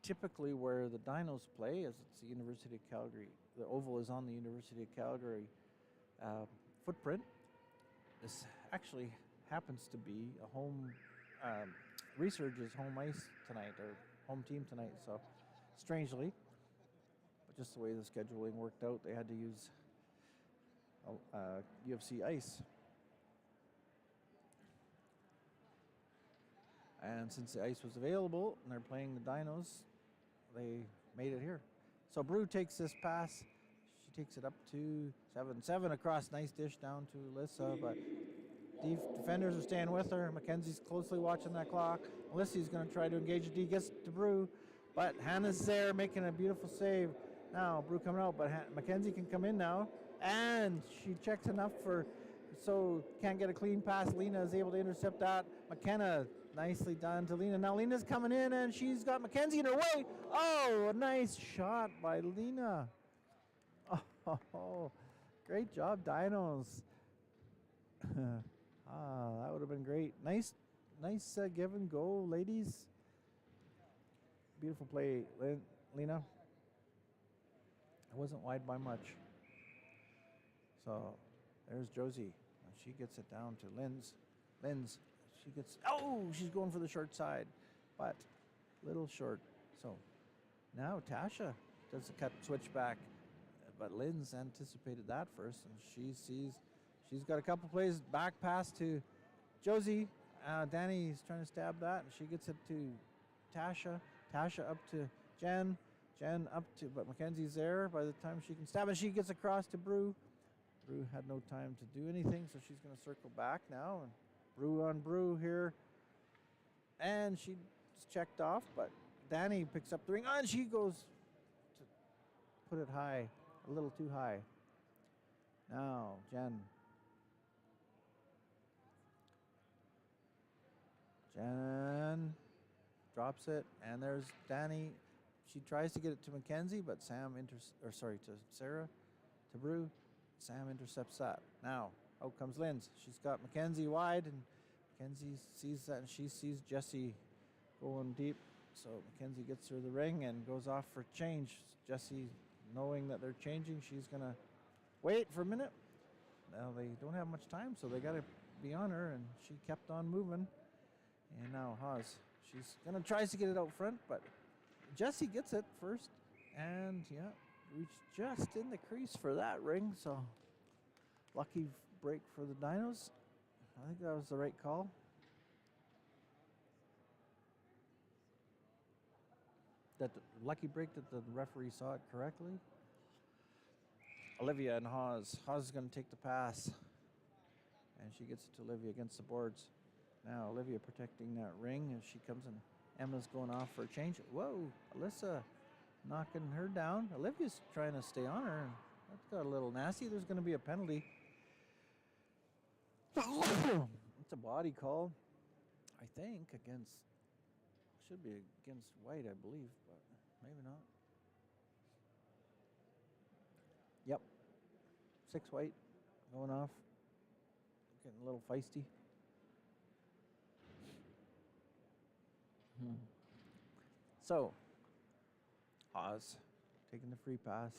typically where the Dinos play, as it's the University of Calgary, the Oval is on the University of Calgary footprint, this actually happens to be a home, Resurge's home ice tonight, or home team tonight. So, strangely, but just the way the scheduling worked out, they had to use UFC ice. And since the ice was available and they're playing the Dinos, they made it here. So Brew takes this pass. She takes it up to 7 across. Nice dish down to Alyssa, but defenders are staying with her. Mackenzie's closely watching that clock. Alyssa's going to try to engage the D. Gets to Brew, but Hannah's there making a beautiful save. Now Brew coming out, but Mackenzie can come in now. And she checks enough so can't get a clean pass. Lena is able to intercept that. McKenna, nicely done to Lena. Now Lena's coming in, and she's got Mackenzie in her way. Oh, a nice shot by Lena. Oh, great job, Dinos. That would have been great. Nice give and go, ladies. Beautiful play, Lena. It wasn't wide by much. So there's Josie. She gets it down to Linz. She's going for the short side, but little short. So now Tasha does the cut switch back, but Linz anticipated that first, and she's got a couple plays back pass to Josie. Danny's trying to stab that, and she gets it to Tasha. Tasha up to Jen up to, but Mackenzie's there by the time she can stab, and she gets across to Brew. Brew had no time to do anything, so she's going to circle back now, and Brew on Brew here. And she's checked off, but Danny picks up the ring, and she goes to put it high, a little too high. Now, Jen drops it, and there's Danny. She tries to get it to Mackenzie, but to Sarah, to Brew. Sam intercepts that. Now, out comes Linz. She's got Mackenzie wide, and Mackenzie sees that, and she sees Jessie going deep. So Mackenzie gets her the ring and goes off for change. Jessie, knowing that they're changing, she's going to wait for a minute. Now they don't have much time, so they got to be on her, and she kept on moving. And now Haas. She's going to try to get it out front, but Jessie gets it first. And, reached just in the crease for that ring, so lucky break for the Dinos. I think that was the right call. That lucky break that the referee saw it correctly. Olivia and Hawes. Hawes is going to take the pass. And she gets it to Olivia against the boards. Now Olivia protecting that ring as she comes in. Emma's going off for a change. Whoa, Alyssa knocking her down. Olivia's trying to stay on her. That got a little nasty. There's going to be a penalty. It's a body call, I think, against, should be against White, I believe, but maybe not. Yep. 6 White going off. Getting a little feisty. So, Oz taking the free pass.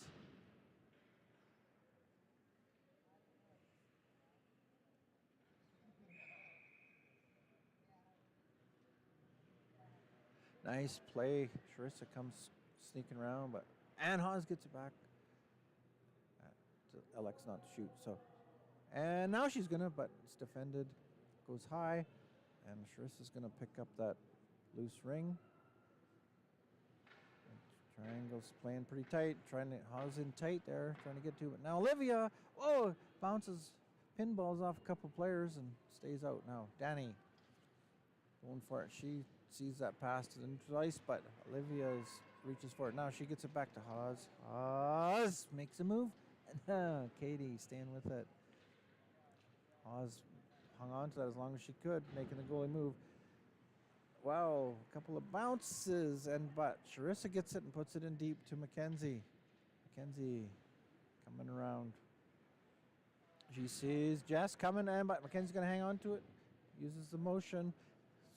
Nice play. Sharissa comes sneaking around, but and Hawes gets it back. Alex not to shoot, so. And now she's gonna, but it's defended. Goes high, and Sharissa's gonna pick up that loose ring. And triangle's playing pretty tight, trying to Hawes in tight there, trying to get to it. Now Olivia, whoa, bounces, pinballs off a couple players and stays out. Now Danny going for it. She sees that pass to the neutral ice, but Olivia reaches for it. Now she gets it back to Hawes. Hawes makes a move. And Katie staying with it. Hawes hung on to that as long as she could, making the goalie move. Wow, a couple of bounces, but Sharissa gets it and puts it in deep to Mackenzie. Mackenzie coming around. She sees Jess coming in, but Mackenzie's going to hang on to it. Uses the motion,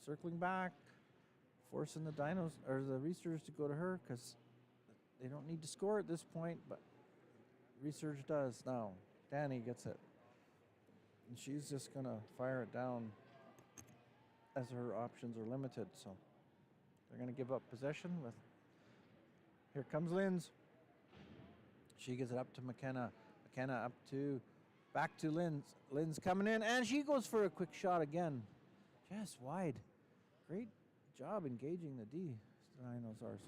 circling back, forcing the Dinos or the Resurge to go to her because they don't need to score at this point, but Resurge does now. Danny gets it. And she's just going to fire it down as her options are limited. So they're going to give up possession with. Here comes Linz. She gives it up to McKenna. McKenna up to, back to Linz. Linz coming in, and she goes for a quick shot again. Jess wide. Great job engaging the D. Dinos are.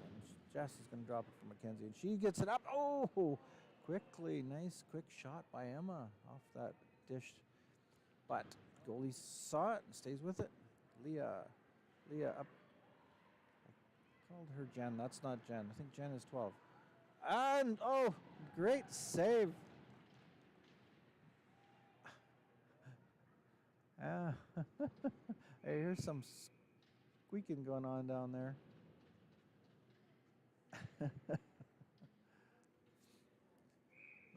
Jess is going to drop it for Mackenzie, and she gets it up. Oh, quickly. Nice quick shot by Emma off that dish. But goalie saw it and stays with it. Leah up. I called her Jen. That's not Jen. I think Jen is 12. And, oh, great save. Hey, here's some squeaking going on down there.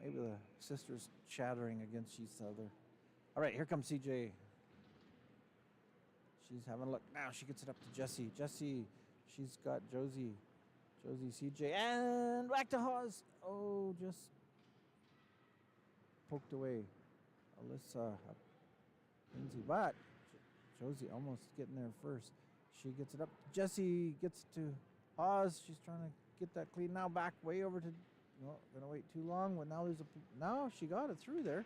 Maybe the sisters chattering against each other. All right, here comes CJ. She's having a look. Now she gets it up to Jessie. Jessie, she's got Josie. Josie, CJ, and back to Hawes. Oh, just poked away. Alyssa, Lindsay, but Josie almost getting there first. She gets it up. Jessie gets it to Hawes. She's trying to get that clean. Now back way over to. No, gonna wait too long. Well, now there's a. Now she got it through there.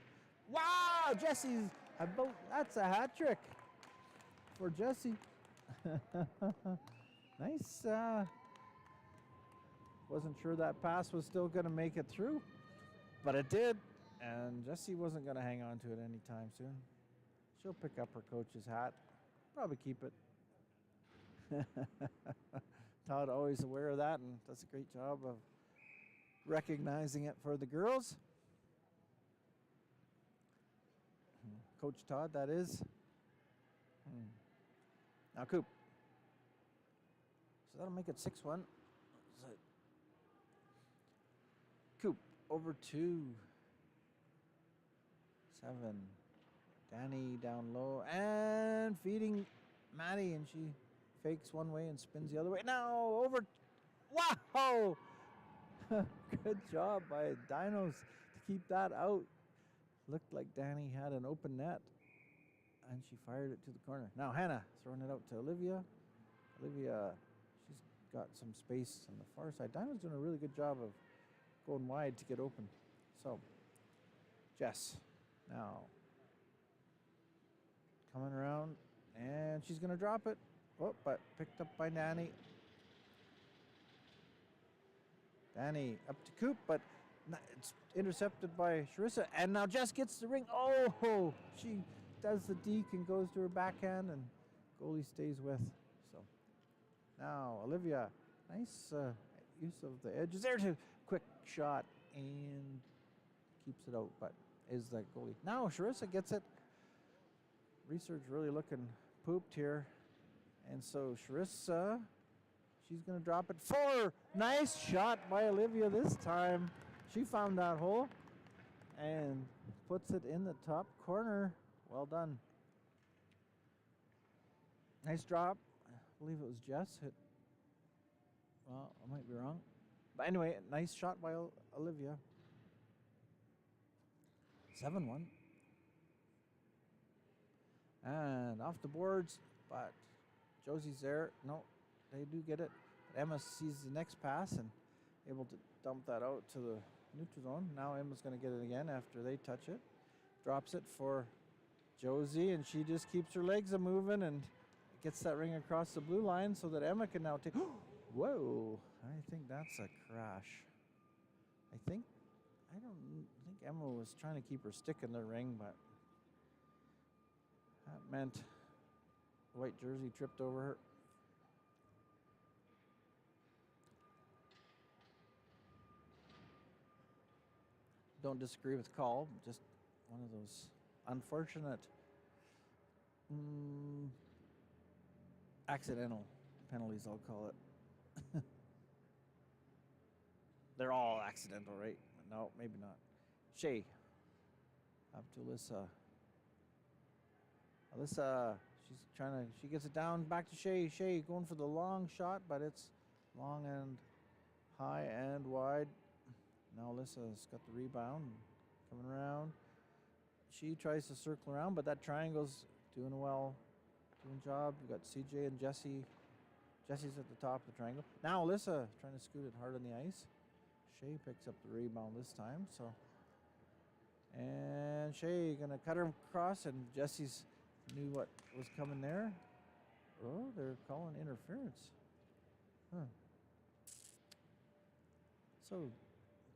Wow, Jessie's about. That's a hat trick for Jessie. Nice. Wasn't sure that pass was still gonna make it through, but it did, and Jessie wasn't gonna hang on to it anytime soon. She'll pick up her coach's hat, probably keep it. Todd always aware of that and does a great job of recognizing it for the girls. Coach Todd, that is. Now Coop. So that'll make it 6-1. Coop over to 7. Danny down low and feeding Maddie, and she fakes one way and spins the other way. Now over. Wow! Good job by Dinos to keep that out. Looked like Danny had an open net, and she fired it to the corner. Now Hannah throwing it out to Olivia. Olivia, she's got some space on the far side. Dinos doing a really good job of going wide to get open. So, Jess, now coming around, and she's going to drop it. Oh, but picked up by Danny. Danny up to Coop, but it's intercepted by Charissa. And now Jess gets the ring. Oh, she does the deke and goes to her backhand, and goalie stays with. So now Olivia, nice use of the edges there to quick shot and keeps it out, but is that goalie. Now Charissa gets it. Resurge really looking pooped here. And so Charissa, she's going to drop it. 4! Nice shot by Olivia this time. She found that hole and puts it in the top corner. Well done. Nice drop. I believe it was Jess hit. Well, I might be wrong. But anyway, nice shot by Olivia. 7-1. And off the boards, but Josie's there. No, they do get it. But Emma sees the next pass and able to dump that out to the neutral zone. Now Emma's going to get it again after they touch it. Drops it for Josie, and she just keeps her legs a-moving and gets that ring across the blue line so that Emma can now take... Whoa! I think that's a crash. I don't think Emma was trying to keep her stick in the ring, but that meant the white jersey tripped over her. Don't disagree with the call, just one of those unfortunate accidental penalties, I'll call it. They're all accidental, right? No, maybe not. Shay. Up to Alyssa. Alyssa, she gets it down, back to Shay. Shay going for the long shot, but it's long and high and wide. Now Alyssa's got the rebound, coming around. She tries to circle around, but that triangle's doing job. You got CJ and Jesse. Jesse's at the top of the triangle. Now Alyssa trying to scoot it hard on the ice. Shay picks up the rebound this time, and Shay gonna cut her across, and Jesse's knew what was coming there. Oh, they're calling interference. Huh. So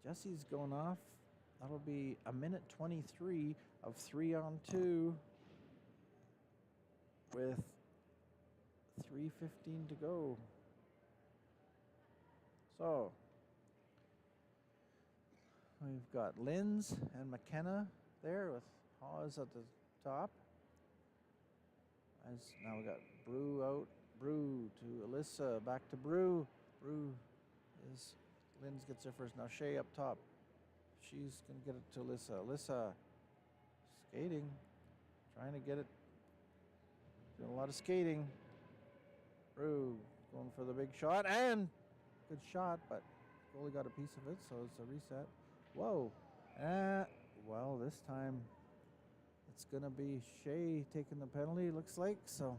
Jesse's going off. That'll be a minute 23 of 3-on-2 with 3:15 to go. So we've got Linz and McKenna there with Hawes at the top. Now we got Brew out. Brew to Alyssa. Back to Brew. Brew is... Linz gets there first. Now Shay up top. She's going to get it to Alyssa. Alyssa skating. Trying to get it. Doing a lot of skating. Brew going for the big shot. And good shot, but goalie got a piece of it, so it's a reset. Whoa. Well, this time it's going to be Shay taking the penalty, looks like. So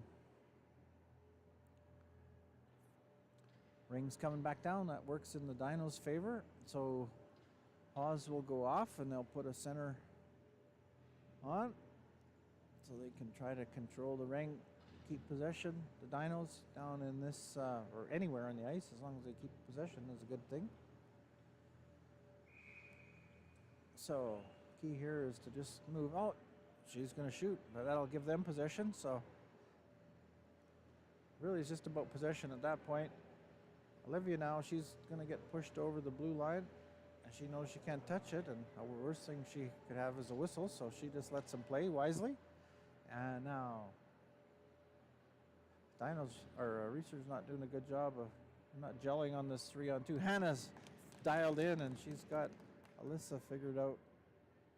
ring's coming back down. That works in the Dinos' favor. So Hawes will go off, and they'll put a center on so they can try to control the ring, keep possession. The Dinos down in this, or anywhere on the ice, as long as they keep possession is a good thing. So key here is to just move out. She's going to shoot, but that'll give them possession. So really it's just about possession at that point. Olivia now, she's going to get pushed over the blue line, and she knows she can't touch it, and the worst thing she could have is a whistle, so she just lets them play wisely. And now Resurge's not doing a good job of not gelling on this 3-on-2. Hannah's dialed in, and she's got Alyssa figured out.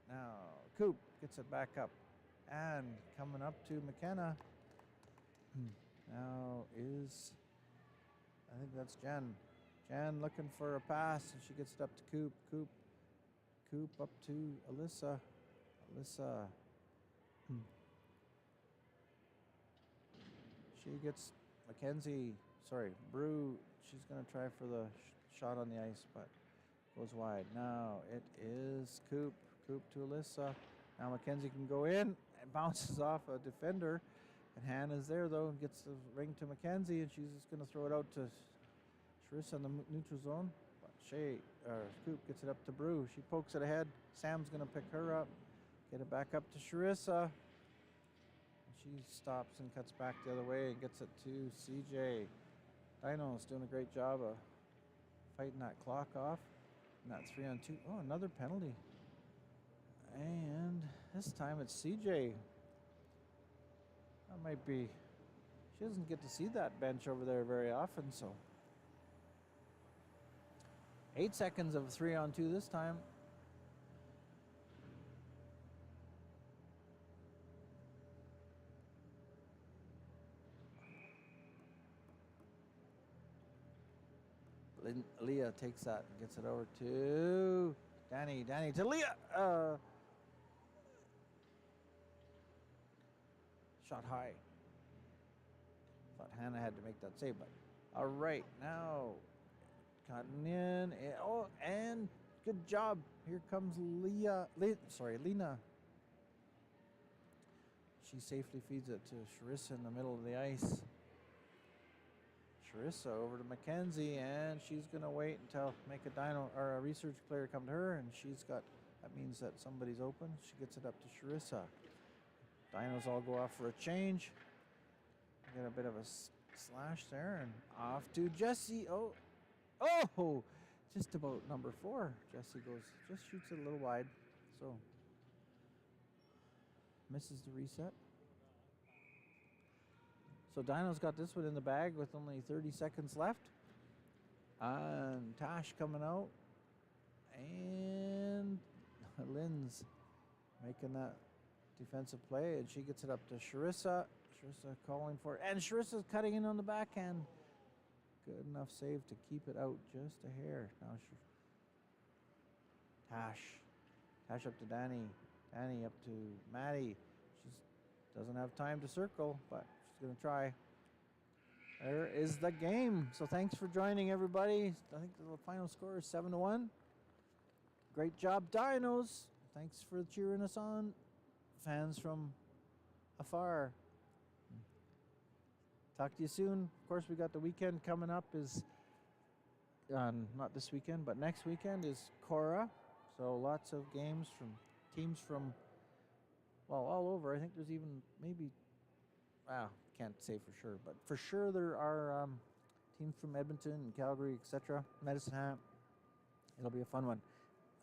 Now Coop gets it back up, and coming up to McKenna. Now is, I think that's Jen. Jen looking for a pass, and she gets it up to Coop. Coop up to Alyssa. Alyssa. She gets Brew. She's going to try for the shot on the ice, but Goes wide. Now it is Coop. Coop to Alyssa. Now Mackenzie can go in and bounces off a defender. And Hannah's there, though, and gets the ring to Mackenzie, and she's just going to throw it out to Charissa in the neutral zone. But Coop gets it up to Brew. She pokes it ahead. Sam's going to pick her up. Get it back up to Charissa. And she stops and cuts back the other way and gets it to CJ. Dinos doing a great job of fighting that clock off. And that 3-on-2. Oh, another penalty. And this time it's CJ. That might be... She doesn't get to see that bench over there very often, so... 8 seconds of 3-on-2 this time. Leah takes that and gets it over to Danny. Danny to Leah. Shot high. Thought Hannah had to make that save, but all right, now cutting in. And good job. Here comes Lena. She safely feeds it to Charissa in the middle of the ice. Charissa over to Mackenzie, and she's going to wait until make a Dino or a Resurge player come to her, and that means that somebody's open. She gets it up to Charissa. Dinos all go off for a change. Get a bit of a slash there, and off to Jesse. Oh, just about number 4. Jesse just shoots it a little wide, so misses the reset. So Dino's got this one in the bag with only 30 seconds left. And Tash coming out. And Lynn's making that defensive play. And she gets it up to Charissa. Charissa calling for it. And Charissa's cutting in on the backhand. Good enough save to keep it out just a hair. Now Tash. Tash up to Danny. Danny up to Maddie. She doesn't have time to circle, but going to try. There is the game. So thanks for joining, everybody. I think the final score is 7-1. Great job, Dinos. Thanks for cheering us on, fans from afar. Talk to you soon. Of course, we got the weekend coming up. Is not this weekend, but next weekend is Cora. So lots of games from teams from all over. I think there's even maybe. Can't say for sure, but for sure there are teams from Edmonton and Calgary, etc. Medicine Hat. It'll be a fun one.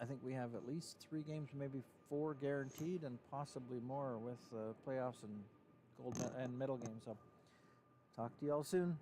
I think we have at least 3 games, maybe 4 guaranteed, and possibly more with playoffs and gold and medal games. So, talk to you all soon.